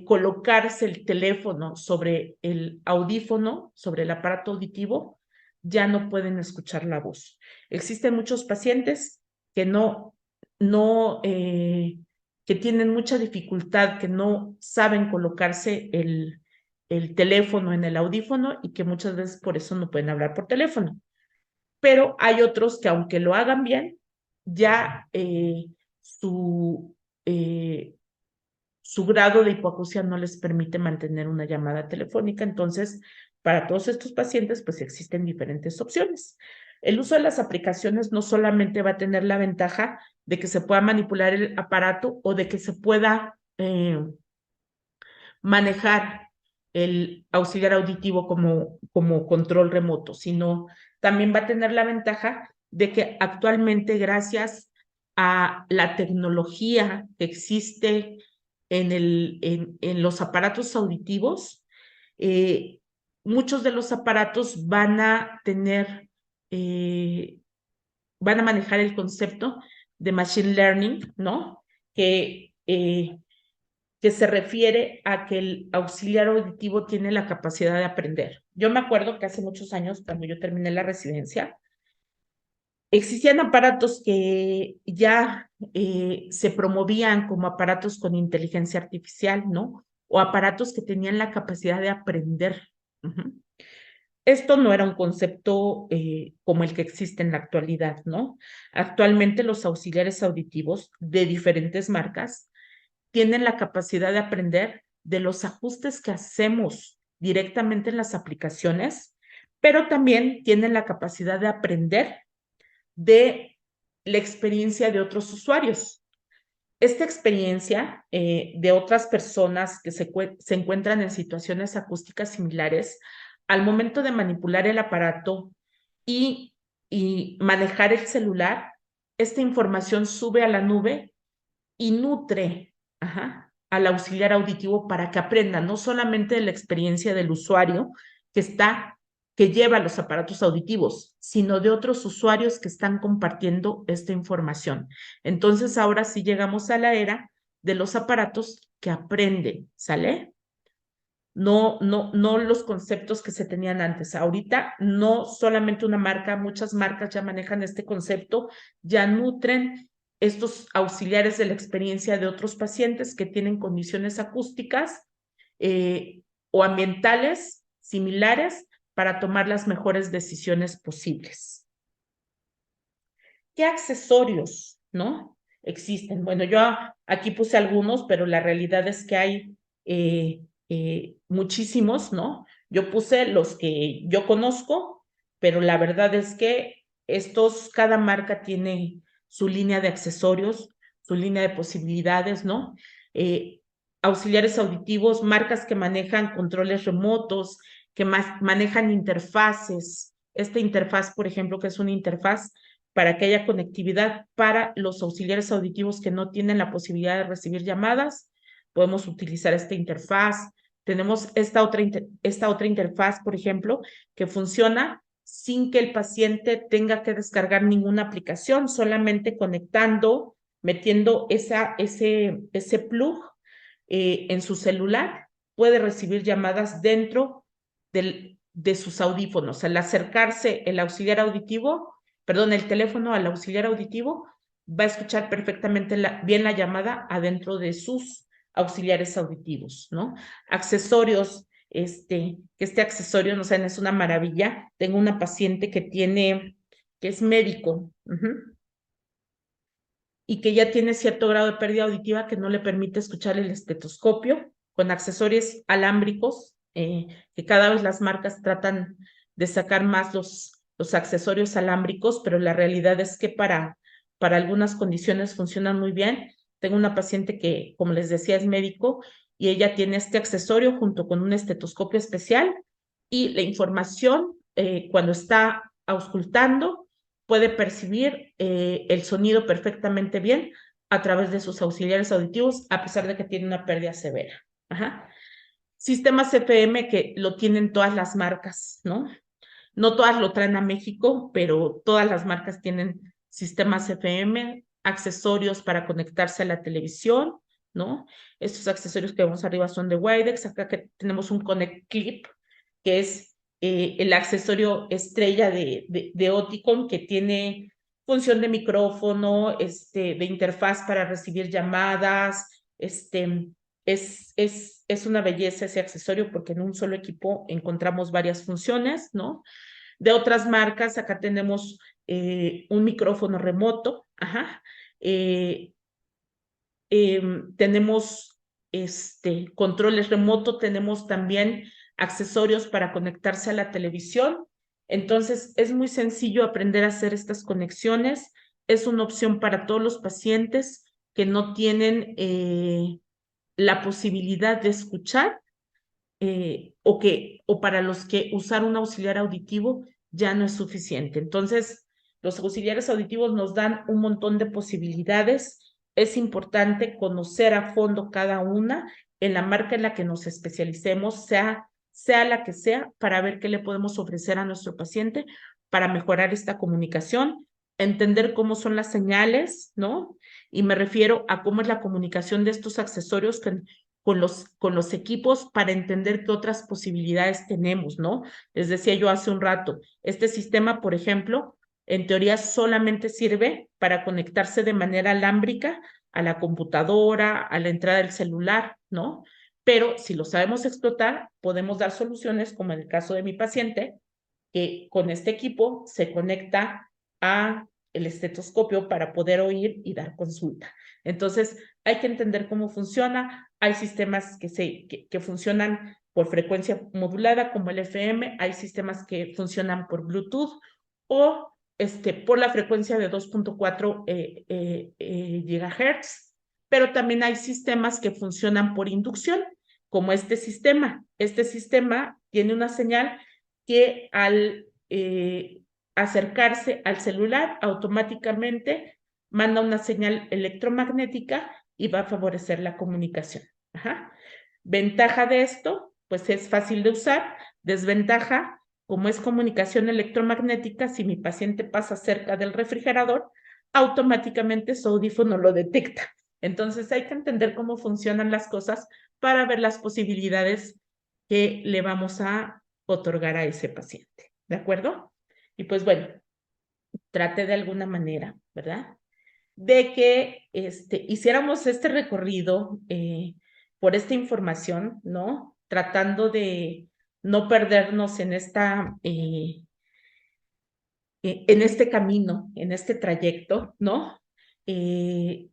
colocarse el teléfono sobre el audífono, sobre el aparato auditivo, ya no pueden escuchar la voz. Existen muchos pacientes que que tienen mucha dificultad, que no saben colocarse el teléfono en el audífono y que muchas veces por eso no pueden hablar por teléfono. Pero hay otros que aunque lo hagan bien, ya su, eh, su grado de hipoacusia no les permite mantener una llamada telefónica. Entonces, para todos estos pacientes, pues existen diferentes opciones. El uso de las aplicaciones no solamente va a tener la ventaja de que se pueda manipular el aparato o de que se pueda manejar el auxiliar auditivo como control remoto, sino también va a tener la ventaja de que actualmente, gracias a la tecnología que existe en los aparatos auditivos, muchos de los aparatos van a tener, van a manejar el concepto de machine learning, ¿no? Que se refiere a que el auxiliar auditivo tiene la capacidad de aprender. Yo me acuerdo que hace muchos años, cuando yo terminé la residencia, existían aparatos que ya se promovían como aparatos con inteligencia artificial, ¿no? O aparatos que tenían la capacidad de aprender. Uh-huh. Esto no era un concepto como el que existe en la actualidad, ¿no? Actualmente los auxiliares auditivos de diferentes marcas tienen la capacidad de aprender de los ajustes que hacemos directamente en las aplicaciones, pero también tienen la capacidad de aprender de la experiencia de otros usuarios. Esta experiencia de otras personas que se encuentran en situaciones acústicas similares, al momento de manipular el aparato y manejar el celular, esta información sube a la nube y nutre al auxiliar auditivo para que aprenda no solamente de la experiencia del usuario que lleva los aparatos auditivos, sino de otros usuarios que están compartiendo esta información. Entonces, ahora sí llegamos a la era de los aparatos que aprenden, ¿sale? No los conceptos que se tenían antes. Ahorita no solamente una marca, muchas marcas ya manejan este concepto, ya nutren estos auxiliares de la experiencia de otros pacientes que tienen condiciones acústicas o ambientales similares para tomar las mejores decisiones posibles. ¿Qué accesorios, no? Existen. Bueno, yo aquí puse algunos, pero la realidad es que hay muchísimos, ¿no? Yo puse los que yo conozco, pero la verdad es que cada marca tiene su línea de accesorios, su línea de posibilidades, ¿no? Auxiliares auditivos, marcas que manejan controles remotos, que manejan interfaces. Esta interfaz, por ejemplo, que es una interfaz para que haya conectividad para los auxiliares auditivos que no tienen la posibilidad de recibir llamadas, podemos utilizar esta interfaz. Tenemos esta otra interfaz, por ejemplo, que funciona sin que el paciente tenga que descargar ninguna aplicación, solamente conectando, metiendo ese plug en su celular, puede recibir llamadas dentro de sus audífonos. Al acercarse el teléfono al auxiliar auditivo, va a escuchar perfectamente bien la llamada adentro de sus auxiliares auditivos, ¿no? Accesorios, que este accesorio, no saben, es una maravilla. Tengo una paciente que es médico, y que ya tiene cierto grado de pérdida auditiva que no le permite escuchar el estetoscopio. Con accesorios alámbricos que cada vez las marcas tratan de sacar más los accesorios alámbricos, pero la realidad es que para algunas condiciones funcionan muy bien. Tengo una paciente que, como les decía, es médico y ella tiene este accesorio junto con un estetoscopio especial y la información cuando está auscultando puede percibir el sonido perfectamente bien a través de sus auxiliares auditivos, a pesar de que tiene una pérdida severa. Ajá. Sistemas CPM que lo tienen todas las marcas, ¿no? No todas lo traen a México, pero todas las marcas tienen sistemas CPM, accesorios para conectarse a la televisión, ¿no? Estos accesorios que vemos arriba son de Widex. Acá que tenemos un Connect Clip, que es el accesorio estrella de Oticon, que tiene función de micrófono, de interfaz para recibir llamadas, es una belleza ese accesorio porque en un solo equipo encontramos varias funciones, ¿no? De otras marcas, acá tenemos un micrófono remoto, ajá. Tenemos controles remoto, tenemos también accesorios para conectarse a la televisión. Entonces, es muy sencillo aprender a hacer estas conexiones. Es una opción para todos los pacientes que no tienen la posibilidad de escuchar o para los que usar un auxiliar auditivo ya no es suficiente. Entonces, los auxiliares auditivos nos dan un montón de posibilidades. Es importante conocer a fondo cada una en la marca en la que nos especialicemos, sea la que sea, para ver qué le podemos ofrecer a nuestro paciente para mejorar esta comunicación, entender cómo son las señales, ¿no? Y me refiero a cómo es la comunicación de estos accesorios con los equipos para entender qué otras posibilidades tenemos, ¿no? Les decía yo hace un rato, este sistema, por ejemplo, en teoría solamente sirve para conectarse de manera alámbrica a la computadora, a la entrada del celular, ¿no? Pero si lo sabemos explotar, podemos dar soluciones, como en el caso de mi paciente, que con este equipo se conecta a el estetoscopio para poder oír y dar consulta. Entonces, hay que entender cómo funciona. Hay sistemas que funcionan por frecuencia modulada, como el FM. Hay sistemas que funcionan por Bluetooth o por la frecuencia de 2.4 GHz. Pero también hay sistemas que funcionan por inducción, como este sistema. Este sistema tiene una señal que al acercarse al celular automáticamente manda una señal electromagnética y va a favorecer la comunicación. Ajá. Ventaja de esto, pues es fácil de usar. Desventaja, como es comunicación electromagnética, si mi paciente pasa cerca del refrigerador, automáticamente su audífono lo detecta. Entonces hay que entender cómo funcionan las cosas para ver las posibilidades que le vamos a otorgar a ese paciente. ¿De acuerdo? Y pues bueno, trate de alguna manera, ¿verdad? De que hiciéramos este recorrido por esta información, ¿no? Tratando de no perdernos en en este camino, en este trayecto, ¿no? Hay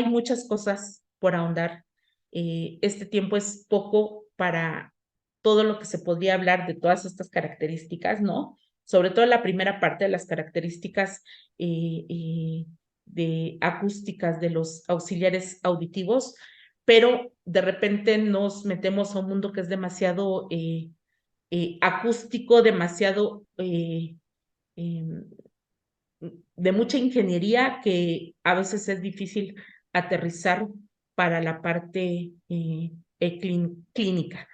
muchas cosas por ahondar. Este tiempo es poco para todo lo que se podría hablar de todas estas características, ¿no? Sobre todo la primera parte de las características de acústicas de los auxiliares auditivos, pero de repente nos metemos a un mundo que es demasiado acústico, demasiado de mucha ingeniería que a veces es difícil aterrizar para la parte clínica.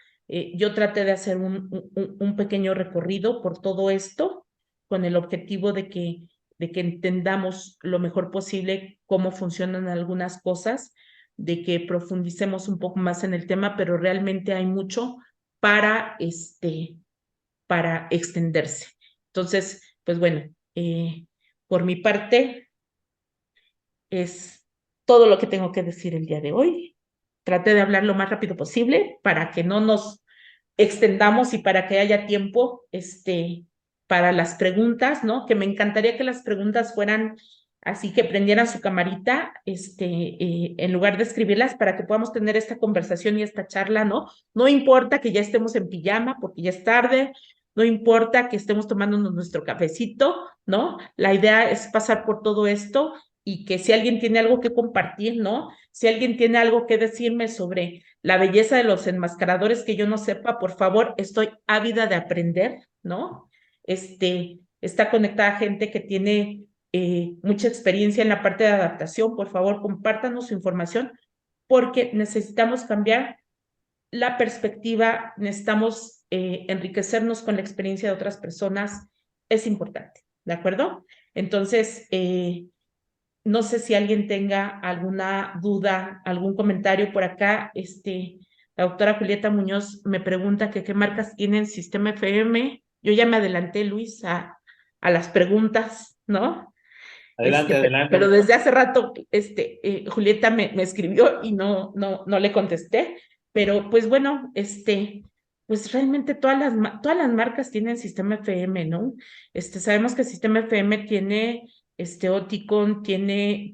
Yo traté de hacer un pequeño recorrido por todo esto con el objetivo de que entendamos lo mejor posible cómo funcionan algunas cosas, de que profundicemos un poco más en el tema, pero realmente hay mucho para, para extenderse. Entonces, pues bueno, por mi parte, es todo lo que tengo que decir el día de hoy. Traté de hablar lo más rápido posible para que no nos extendamos y para que haya tiempo para las preguntas, ¿no? Que me encantaría que las preguntas fueran así que prendieran su camarita, en lugar de escribirlas, para que podamos tener esta conversación y esta charla, ¿no? No importa que ya estemos en pijama, porque ya es tarde, no importa que estemos tomándonos nuestro cafecito, ¿no? La idea es pasar por todo esto y que si alguien tiene algo que compartir, ¿no? Si alguien tiene algo que decirme sobre la belleza de los enmascaradores que yo no sepa, por favor, estoy ávida de aprender, ¿no? Está conectada gente que tiene mucha experiencia en la parte de adaptación. Por favor, compártanos su información porque necesitamos cambiar la perspectiva, necesitamos enriquecernos con la experiencia de otras personas. Es importante, ¿de acuerdo? Entonces, no sé si alguien tenga alguna duda, algún comentario por acá. La doctora Julieta Muñoz me pregunta que qué marcas tienen sistema FM. Yo ya me adelanté, Luis, a las preguntas, ¿no? Adelante, adelante. Pero desde hace rato, Julieta me escribió y no le contesté. Pero pues bueno, pues realmente todas las marcas tienen sistema FM, ¿no? Sabemos que el sistema FM tiene Oticon, tiene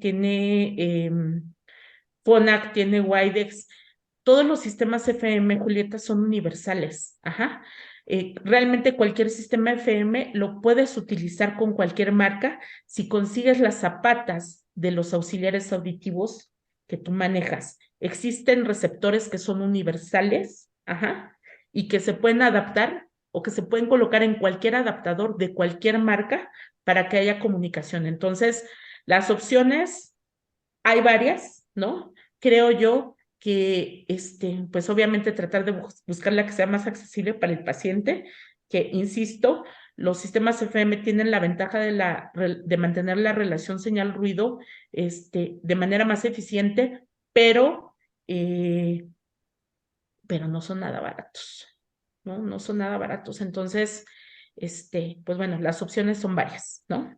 Phonak, tiene Widex. Todos los sistemas FM, Julieta, son universales. Ajá. Realmente cualquier sistema FM lo puedes utilizar con cualquier marca si consigues las zapatas de los auxiliares auditivos que tú manejas. Existen receptores que son universales, ajá, y que se pueden adaptar o que se pueden colocar en cualquier adaptador de cualquier marca para que haya comunicación. Entonces, las opciones hay varias, ¿no? Creo yo que, pues obviamente tratar de buscar la que sea más accesible para el paciente, que, insisto, los sistemas FM tienen la ventaja de mantener la relación señal-ruido de manera más eficiente, eh, pero no son nada baratos, ¿no? No son nada baratos. Entonces, pues bueno, las opciones son varias, ¿no?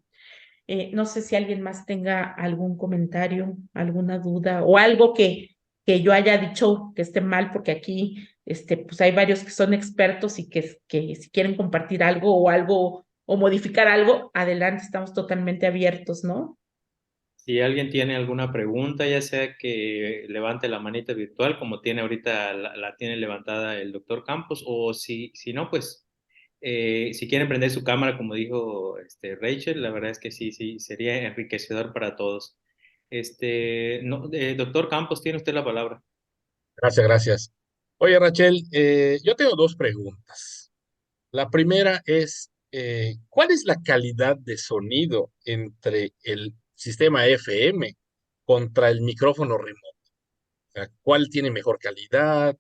No sé si alguien más tenga algún comentario, alguna duda o algo que yo haya dicho que esté mal, porque aquí pues hay varios que son expertos y que si quieren compartir algo o modificar algo, adelante, estamos totalmente abiertos, ¿no? Si alguien tiene alguna pregunta, ya sea que levante la manita virtual, como tiene ahorita, la tiene levantada el doctor Campos, o si no, pues si quieren prender su cámara, como dijo Rachel, la verdad es que sí, sería enriquecedor para todos. No, doctor Campos, tiene usted la palabra. Gracias, gracias. Oye, Rachel, yo tengo dos preguntas. La primera es, ¿cuál es la calidad de sonido entre el sistema FM contra el micrófono remoto? O sea, ¿cuál tiene mejor calidad?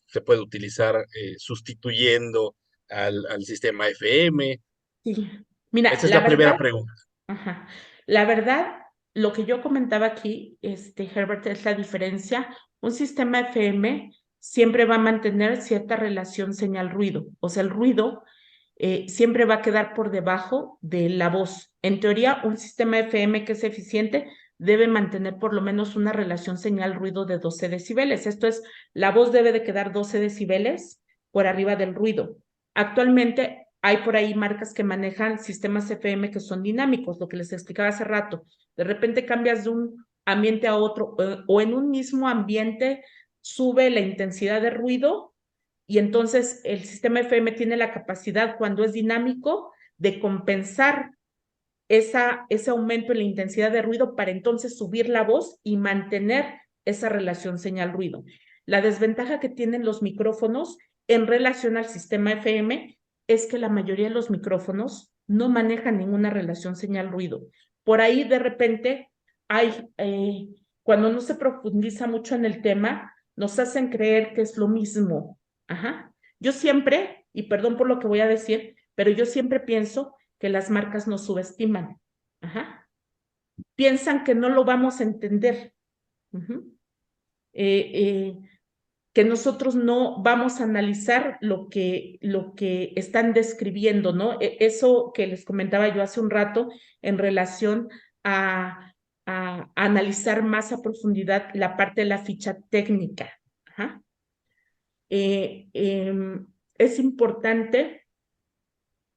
¿Se puede utilizar sustituyendo al sistema FM? Sí. Mira, Esa es la la primera verdad, pregunta. ajá, la verdad, lo que yo comentaba aquí, Herbert, es la diferencia. Un sistema FM siempre va a mantener cierta relación señal-ruido, o sea, el ruido siempre va a quedar por debajo de la voz. En teoría, un sistema FM que es eficiente debe mantener por lo menos una relación señal-ruido de 12 decibeles. Esto es, la voz debe de quedar 12 decibeles por arriba del ruido. Actualmente hay por ahí marcas que manejan sistemas FM que son dinámicos, lo que les explicaba hace rato. De repente cambias de un ambiente a otro o en un mismo ambiente sube la intensidad de ruido y entonces el sistema FM tiene la capacidad, cuando es dinámico, de compensar ese aumento en la intensidad de ruido para entonces subir la voz y mantener esa relación señal-ruido. La desventaja que tienen los micrófonos en relación al sistema FM es que la mayoría de los micrófonos no manejan ninguna relación señal-ruido. Por ahí de repente cuando no se profundiza mucho en el tema, nos hacen creer que es lo mismo. Ajá. Yo siempre, y perdón por lo que voy a decir, pero yo siempre pienso que las marcas nos subestiman. Ajá. Piensan que no lo vamos a entender. Uh-huh. Que nosotros no vamos a analizar lo que están describiendo, ¿no? Eso que les comentaba yo hace un rato en relación a analizar más a profundidad la parte de la ficha técnica. Ajá. Es importante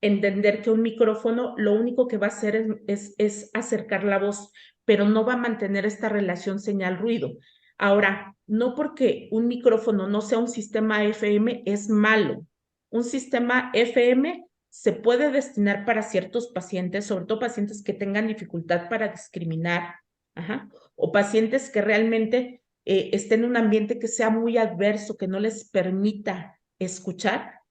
entender que un micrófono lo único que va a hacer es acercar la voz, pero no va a mantener esta relación señal-ruido. Ahora, no porque un micrófono no sea un sistema FM es malo. Un sistema FM se puede destinar para ciertos pacientes, sobre todo pacientes que tengan dificultad para discriminar, o pacientes que realmente estén en un ambiente que sea muy adverso, que no les permita escuchar,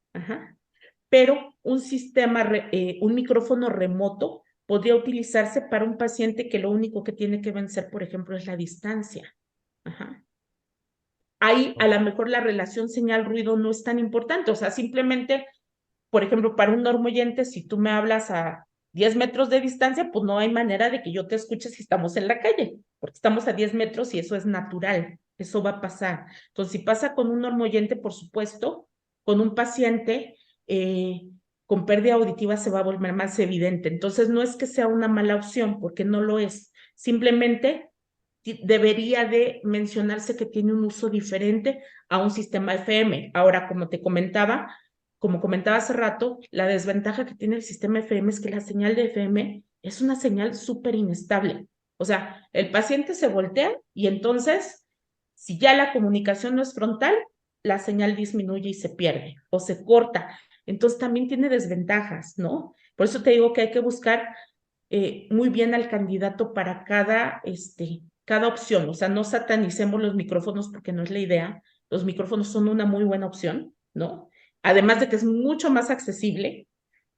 pero un micrófono remoto podría utilizarse para un paciente que lo único que tiene que vencer, por ejemplo, es la distancia. Ahí a lo mejor la relación señal-ruido no es tan importante, o sea, simplemente, por ejemplo, para un normoyente, si tú me hablas a 10 metros de distancia, pues no hay manera de que yo te escuche si estamos en la calle, porque estamos a 10 metros y eso es natural, eso va a pasar. Entonces, si pasa con un normoyente, por supuesto, con un paciente con pérdida auditiva se va a volver más evidente. Entonces, no es que sea una mala opción, porque no lo es. Simplemente debería de mencionarse que tiene un uso diferente a un sistema FM. Ahora, como comentaba hace rato, la desventaja que tiene el sistema FM es que la señal de FM es una señal súper inestable. O sea, el paciente se voltea y entonces, si ya la comunicación no es frontal, la señal disminuye y se pierde o se corta. Entonces también tiene desventajas, ¿no? Por eso te digo que hay que buscar muy bien al candidato para cada opción. O sea, no satanicemos los micrófonos porque no es la idea. Los micrófonos son una muy buena opción, ¿no? Además de que es mucho más accesible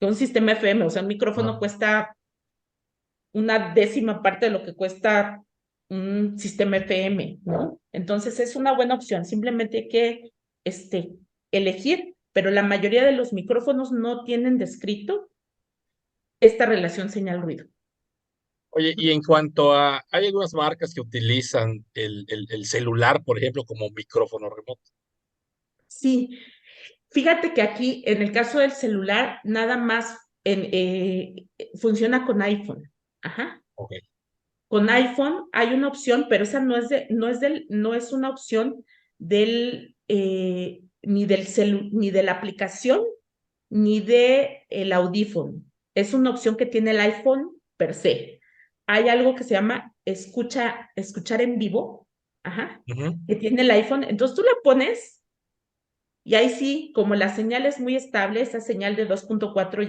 que un sistema FM. O sea, un micrófono cuesta una décima parte de lo que cuesta un sistema FM, ¿no? Entonces es una buena opción. Simplemente hay que elegir, pero la mayoría de los micrófonos no tienen descrito esta relación señal-ruido. Oye, y en cuanto a, hay algunas marcas que utilizan el celular, por ejemplo, como micrófono remoto. Sí, fíjate que aquí, en el caso del celular, nada más funciona con iPhone. Ok. Con iPhone hay una opción, pero esa no es una opción ni de la aplicación, ni de el audífono. Es una opción que tiene el iPhone per se. Hay algo que se llama escuchar en vivo, que tiene el iPhone. Entonces tú la pones y ahí sí, como la señal es muy estable, esa señal de 2.4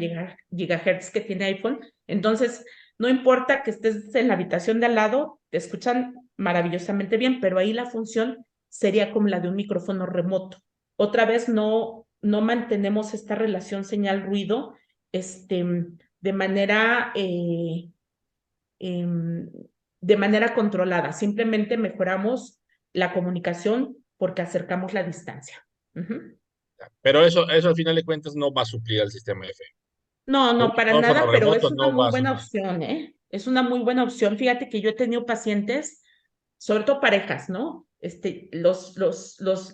gigahertz que tiene iPhone, entonces no importa que estés en la habitación de al lado, te escuchan maravillosamente bien, pero ahí la función sería como la de un micrófono remoto. Otra vez no mantenemos esta relación señal-ruido de manera, em, de manera controlada. Simplemente mejoramos la comunicación porque acercamos la distancia. Pero eso al final de cuentas no va a suplir al sistema FM. No, Un para micrófono nada, pero es remoto una no muy va a buena suplir. opción, ¿eh? Es una muy buena opción. Fíjate que yo he tenido pacientes, sobre todo parejas, ¿no?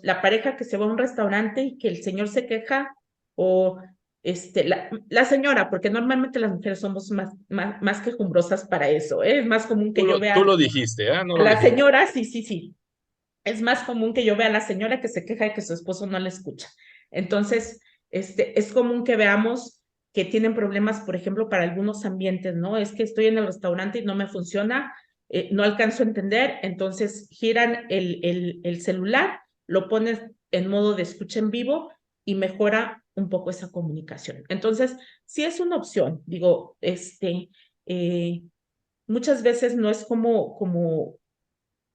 La pareja que se va a un restaurante y que el señor se queja, o la señora, porque normalmente las mujeres somos más quejumbrosas para eso, ¿eh? Es más común que yo Tú vea lo dijiste, ¿ah? No a lo la dijimos. señora, sí. Es más común que yo vea a la señora que se queja de que su esposo no la escucha. Entonces, es común que veamos que tienen problemas, por ejemplo, para algunos ambientes, ¿no? Es que estoy en el restaurante y no me funciona, no alcanzo a entender, entonces giran el celular, lo pones en modo de escucha en vivo y mejora un poco esa comunicación. Entonces, sí es una opción, digo, eh, muchas veces no es como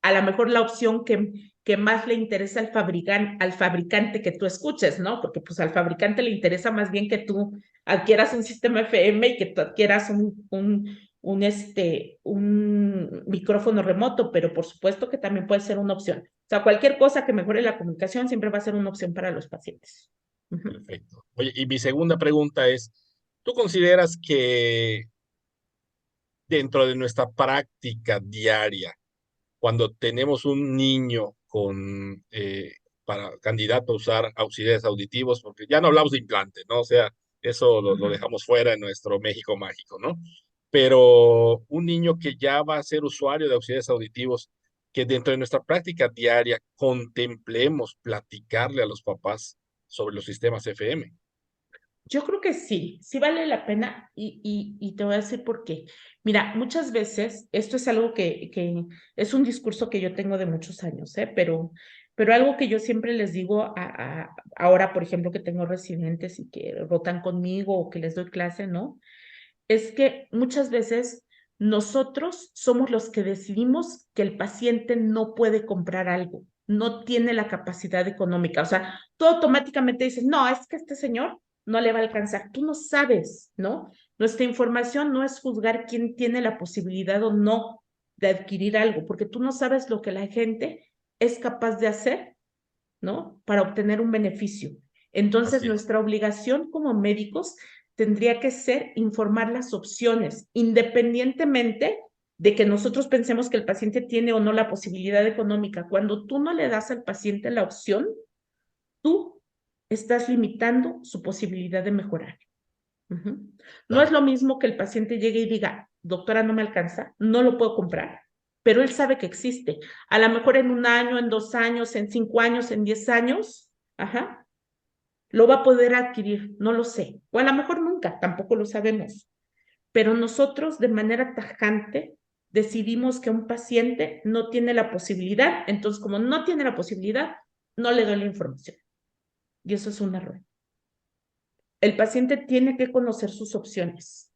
a lo mejor la opción que más le interesa al fabricante que tú escuches, ¿no? Porque pues al fabricante le interesa más bien que tú adquieras un sistema FM y que tú adquieras un micrófono remoto, pero por supuesto que también puede ser una opción. O sea, cualquier cosa que mejore la comunicación siempre va a ser una opción para los pacientes. Perfecto. Oye, y mi segunda pregunta es, ¿tú consideras que dentro de nuestra práctica diaria, cuando tenemos un niño para candidato a usar auxiliares auditivos, porque ya no hablamos de implante, ¿no? O sea, eso lo dejamos fuera en nuestro México mágico, ¿no? Pero un niño que ya va a ser usuario de auxiliares auditivos, que dentro de nuestra práctica diaria contemplemos platicarle a los papás sobre los sistemas FM. Yo creo que sí vale la pena y te voy a decir por qué. Mira, muchas veces, esto es algo que es un discurso que yo tengo de muchos años, pero algo que yo siempre les digo ahora, por ejemplo, que tengo residentes y que rotan conmigo o que les doy clase, ¿no? Es que muchas veces nosotros somos los que decidimos que el paciente no puede comprar algo, no tiene la capacidad económica. O sea, tú automáticamente dices, no, es que este señor no le va a alcanzar. Tú no sabes, ¿no? Nuestra información no es juzgar quién tiene la posibilidad o no de adquirir algo, porque tú no sabes lo que la gente es capaz de hacer, ¿no? Para obtener un beneficio. Entonces, Así es. nuestra obligación como médicos tendría que ser informar las opciones, independientemente de que nosotros pensemos que el paciente tiene o no la posibilidad económica. Cuando tú no le das al paciente la opción, tú estás limitando su posibilidad de mejorar. No es Claro. lo mismo que el paciente llegue y diga, doctora, no me alcanza, no lo puedo comprar, pero él sabe que existe. A lo mejor en 1 año, en 2 años, en 5 años, en 10 años, lo va a poder adquirir, no lo sé. O a lo mejor nunca, tampoco lo sabemos. Pero nosotros de manera tajante decidimos que un paciente no tiene la posibilidad, entonces como no tiene la posibilidad, no le doy la información. Y eso es un error. El paciente tiene que conocer sus opciones.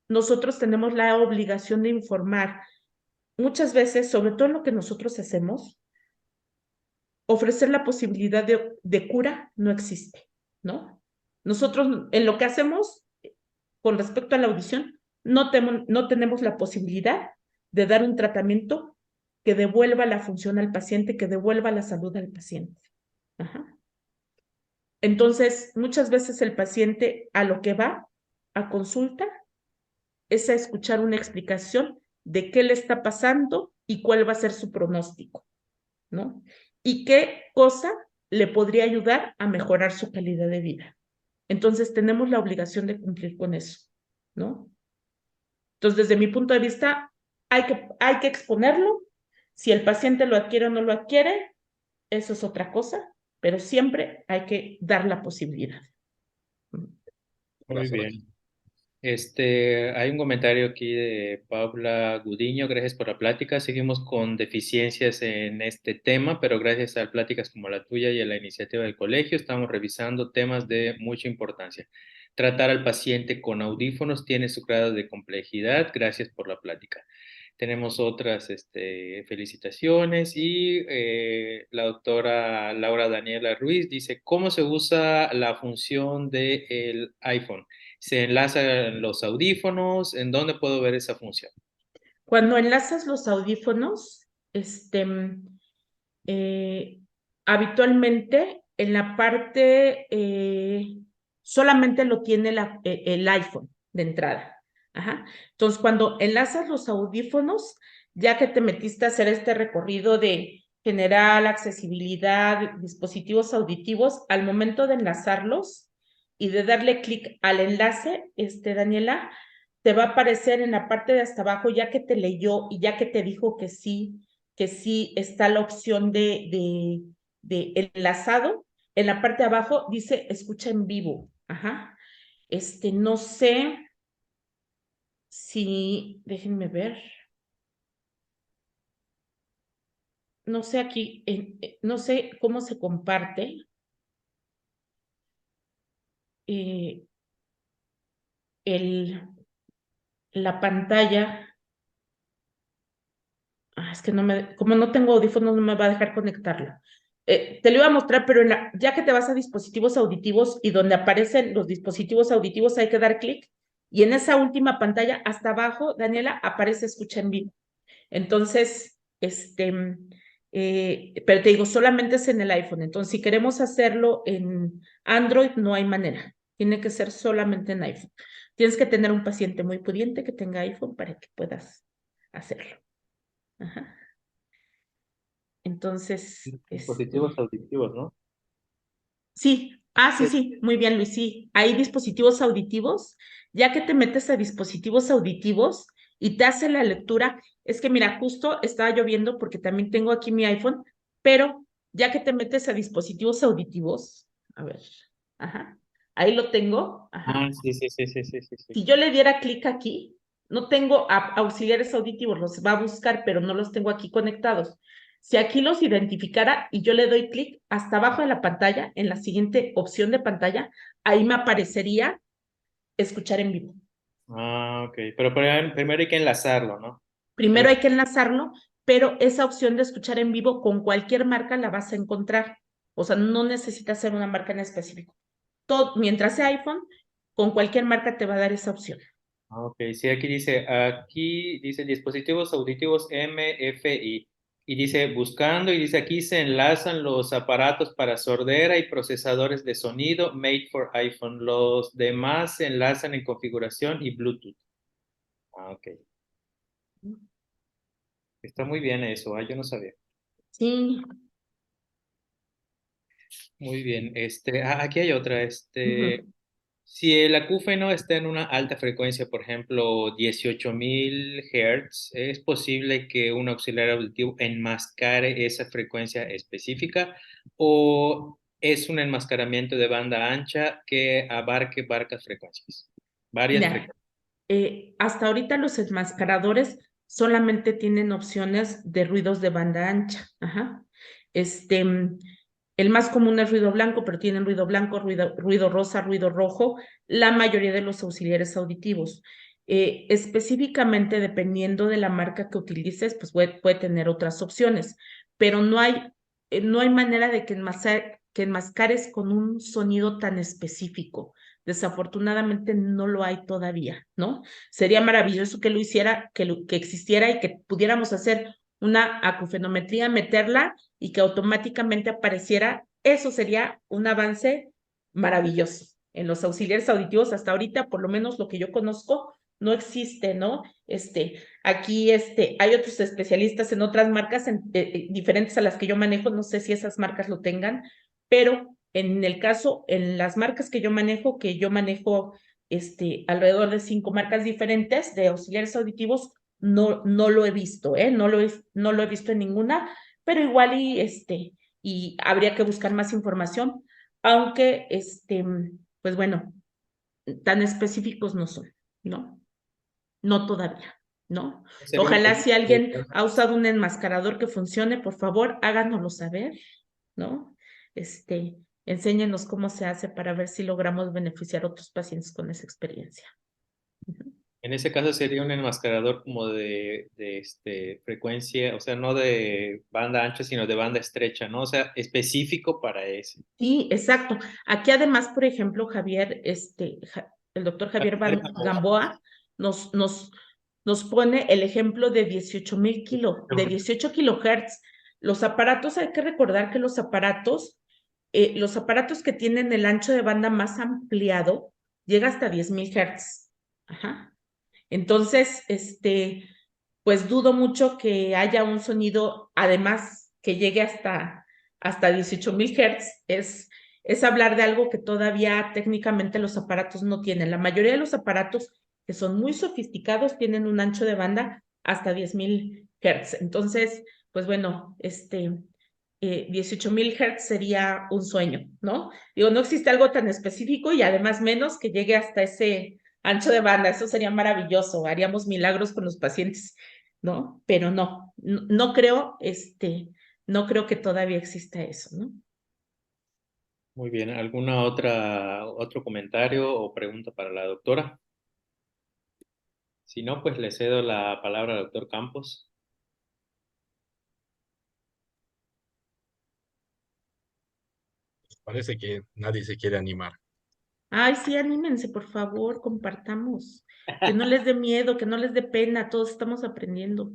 Nosotros tenemos la obligación de informar. Muchas veces, sobre todo en lo que nosotros hacemos, ofrecer la posibilidad de cura no existe, ¿no? Nosotros en lo que hacemos con respecto a la audición, no tenemos la posibilidad de dar un tratamiento que devuelva la función al paciente, que devuelva la salud al paciente. Entonces, muchas veces el paciente a lo que va a consulta es a escuchar una explicación de qué le está pasando y cuál va a ser su pronóstico, ¿no? Y qué cosa le podría ayudar a mejorar su calidad de vida. Entonces, tenemos la obligación de cumplir con eso, ¿no? Entonces, desde mi punto de vista, hay que exponerlo. Si el paciente lo adquiere o no lo adquiere, eso es otra cosa, pero siempre hay que dar la posibilidad. Muy Abrazo, bien. Hay un comentario aquí de Paula Gudiño, gracias por la plática. Seguimos con deficiencias en este tema, pero gracias a pláticas como la tuya y a la iniciativa del colegio, estamos revisando temas de mucha importancia. Tratar al paciente con audífonos tiene su grado de complejidad. Gracias por la plática. Tenemos otras felicitaciones y la doctora Laura Daniela Ruiz dice, ¿cómo se usa la función del iPhone? ¿Se enlazan los audífonos? ¿En dónde puedo ver esa función? Cuando enlazas los audífonos, eh, habitualmente en la parte, solamente lo tiene el iPhone de entrada. Entonces, cuando enlazas los audífonos, ya que te metiste a hacer este recorrido de general, accesibilidad, dispositivos auditivos, al momento de enlazarlos y de darle clic al enlace, Daniela, te va a aparecer en la parte de hasta abajo, ya que te leyó y ya que te dijo que sí está la opción de enlazado. En la parte de abajo dice escucha en vivo. No sé si, déjenme ver. No sé aquí, no sé cómo se comparte. La pantalla. Es que como no tengo audífonos, no me va a dejar conectarlo. Te lo iba a mostrar, pero ya que te vas a dispositivos auditivos y donde aparecen los dispositivos auditivos hay que dar clic y en esa última pantalla hasta abajo, Daniela, aparece escucha en vivo. Entonces, pero te digo, solamente es en el iPhone. Entonces, si queremos hacerlo en Android, no hay manera. Tiene que ser solamente en iPhone. Tienes que tener un paciente muy pudiente que tenga iPhone para que puedas hacerlo. Entonces, Dispositivos auditivos, ¿no? sí, sí, muy bien, Luis, sí. Hay dispositivos auditivos, ya que te metes a dispositivos auditivos y te hace la lectura. Es que mira, justo estaba lloviendo porque también tengo aquí mi iPhone, pero ya que te metes a dispositivos auditivos, a ver, Ajá. Ahí lo tengo. Ajá. Sí, sí, sí, sí, sí, sí, sí. Si yo le diera clic aquí, no tengo auxiliares auditivos, los va a buscar, pero no los tengo aquí conectados. Si aquí los identificara y yo le doy clic hasta abajo de la pantalla, en la siguiente opción de pantalla, ahí me aparecería escuchar en vivo. Ok, pero primero hay que enlazarlo, ¿no? Primero hay que enlazarlo, pero esa opción de escuchar en vivo con cualquier marca la vas a encontrar. O sea, no necesitas ser una marca en específico. Todo, mientras sea iPhone, con cualquier marca te va a dar esa opción. Ok, sí, aquí dice dispositivos auditivos MFI y dice buscando y dice aquí se enlazan los aparatos para sordera y procesadores de sonido made for iPhone. Los demás se enlazan en configuración y Bluetooth. Ok, está muy bien eso, yo no sabía. Sí. Muy bien, aquí hay otra, Ujú. si el acúfeno está en una alta frecuencia, por ejemplo, 18.000 Hz, ¿es posible que un auxiliar auditivo enmascare esa frecuencia específica o es un enmascaramiento de banda ancha que abarque varias frecuencias? Varias Mira, frecuencias. hasta ahorita los enmascaradores solamente tienen opciones de ruidos de banda ancha. Ajá. Este, el más común es ruido blanco, pero tienen ruido blanco, ruido rosa, ruido rojo, la mayoría de los auxiliares auditivos. Específicamente, dependiendo de la marca que utilices, pues puede tener otras opciones, pero no hay manera de que enmascares con un sonido tan específico. Desafortunadamente no lo hay todavía, ¿no? Sería maravilloso que lo hiciera, que existiera y que pudiéramos hacer una acufenometría, meterla y que automáticamente apareciera. Eso sería un avance maravilloso. En los auxiliares auditivos hasta ahorita, por lo menos lo que yo conozco, no existe, ¿no? Aquí hay otros especialistas en otras marcas diferentes a las que yo manejo, no sé si esas marcas lo tengan, pero en el caso, en las marcas que yo manejo alrededor de 5 marcas diferentes de auxiliares auditivos, no lo he visto, ¿eh? No lo he visto en ninguna, pero igual y habría que buscar más información, aunque, pues bueno, tan específicos no son, ¿no? No todavía, ¿no? Sería una Ojalá si alguien consulta. ha usado un enmascarador que funcione, por favor, háganoslo saber, ¿no? Enséñenos cómo se hace para ver si logramos beneficiar a otros pacientes con esa experiencia. Ujú. En ese caso sería un enmascarador como frecuencia, o sea, no de banda ancha, sino de banda estrecha, ¿no? O sea, específico para ese. Sí, exacto. Aquí además, por ejemplo, el doctor Javier Gamboa nos, nos, nos pone el ejemplo de 18 kilohertz. Los aparatos, hay que recordar que los aparatos que tienen el ancho de banda más ampliado llega hasta 10.000 hertz. Ajá. Entonces, pues dudo mucho que haya un sonido, además, que llegue hasta 18.000 Hz. Es hablar de algo que todavía técnicamente los aparatos no tienen. La mayoría de los aparatos que son muy sofisticados tienen un ancho de banda hasta 10.000 Hz. Entonces, pues bueno, 18.000 Hz sería un sueño, ¿no? Digo, no existe algo tan específico y además menos que llegue hasta ese ancho de banda. Eso sería maravilloso. Haríamos milagros con los pacientes, ¿no? Pero no creo, no creo que todavía exista eso, ¿no? Muy bien, otro comentario o pregunta para la doctora? Si no, pues le cedo la palabra al doctor Campos. Parece que nadie se quiere animar. Ay, sí, anímense, por favor, compartamos. Que no les dé miedo, que no les dé pena, todos estamos aprendiendo.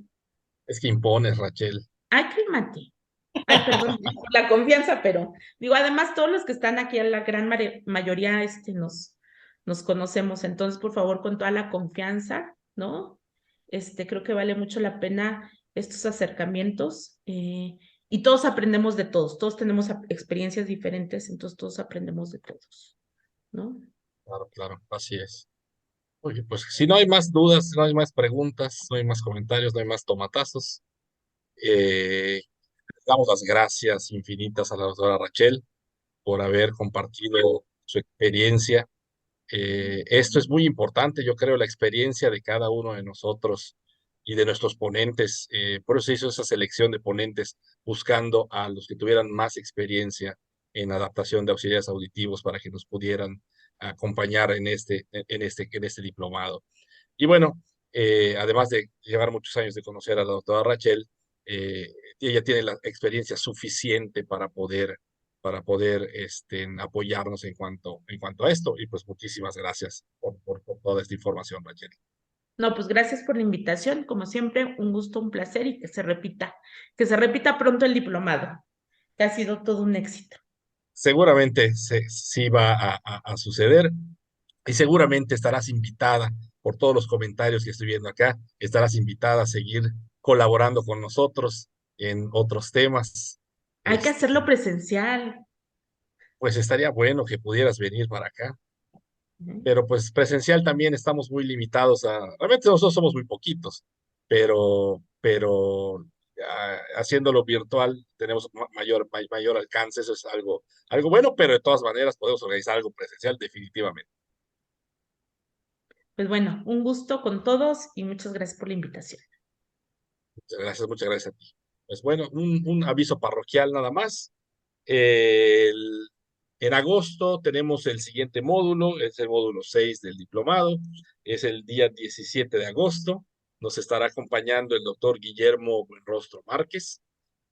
Es que impones, Rachel. Ay, cálmate. Ay, perdón por la confianza, pero digo, además todos los que están aquí, la gran mayoría, nos conocemos, entonces, por favor, con toda la confianza, ¿no? Creo que vale mucho la pena estos acercamientos y todos aprendemos de todos tenemos experiencias diferentes, entonces todos aprendemos de todos, ¿no? Claro, claro, así es. Oye, pues si no hay más dudas, no hay más preguntas, no hay más comentarios, no hay más tomatazos, eh, damos las gracias infinitas a la doctora Rachel por haber compartido su experiencia. Esto es muy importante, yo creo, la experiencia de cada uno de nosotros y de nuestros ponentes. Por eso se hizo esa selección de ponentes buscando a los que tuvieran más experiencia en adaptación de auxiliares auditivos para que nos pudieran acompañar en este diplomado. Y bueno, además de llevar muchos años de conocer a la doctora Rachel, ella tiene la experiencia suficiente para poder apoyarnos en cuanto a esto. Y pues muchísimas gracias por toda esta información, Rachel. No, pues gracias por la invitación. Como siempre, un gusto, un placer y que se repita pronto el diplomado, que ha sido todo un éxito. Seguramente sí va a suceder y seguramente estarás invitada por todos los comentarios que estoy viendo acá, estarás invitada a seguir colaborando con nosotros en otros temas. Hay que Este, hacerlo presencial. pues estaría bueno que pudieras venir para acá, Ujú. pero pues presencial también estamos muy limitados realmente nosotros somos muy poquitos, pero haciéndolo virtual tenemos mayor alcance, eso es algo bueno, pero de todas maneras podemos organizar algo presencial definitivamente. Pues bueno, un gusto con todos y muchas gracias por la invitación. Muchas gracias a ti. Pues bueno, un aviso parroquial nada más. El- en agosto tenemos el siguiente módulo, es el módulo 6 del diplomado, es el día 17 de agosto. Nos estará acompañando el doctor Guillermo Buenrostro Márquez,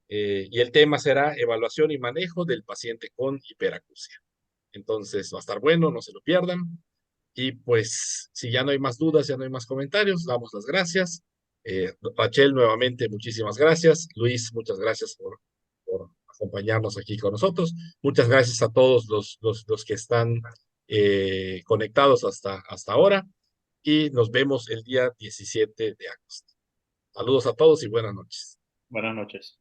y el tema será evaluación y manejo del paciente con hiperacusia. Entonces va a estar bueno, no se lo pierdan. Y pues, si ya no hay más dudas, ya no hay más comentarios, damos las gracias. Rachel, nuevamente, muchísimas gracias. Luis, muchas gracias por acompañarnos aquí con nosotros. Muchas gracias a todos los que están conectados hasta ahora. Y nos vemos el día 17 de agosto. Saludos a todos y buenas noches. Buenas noches.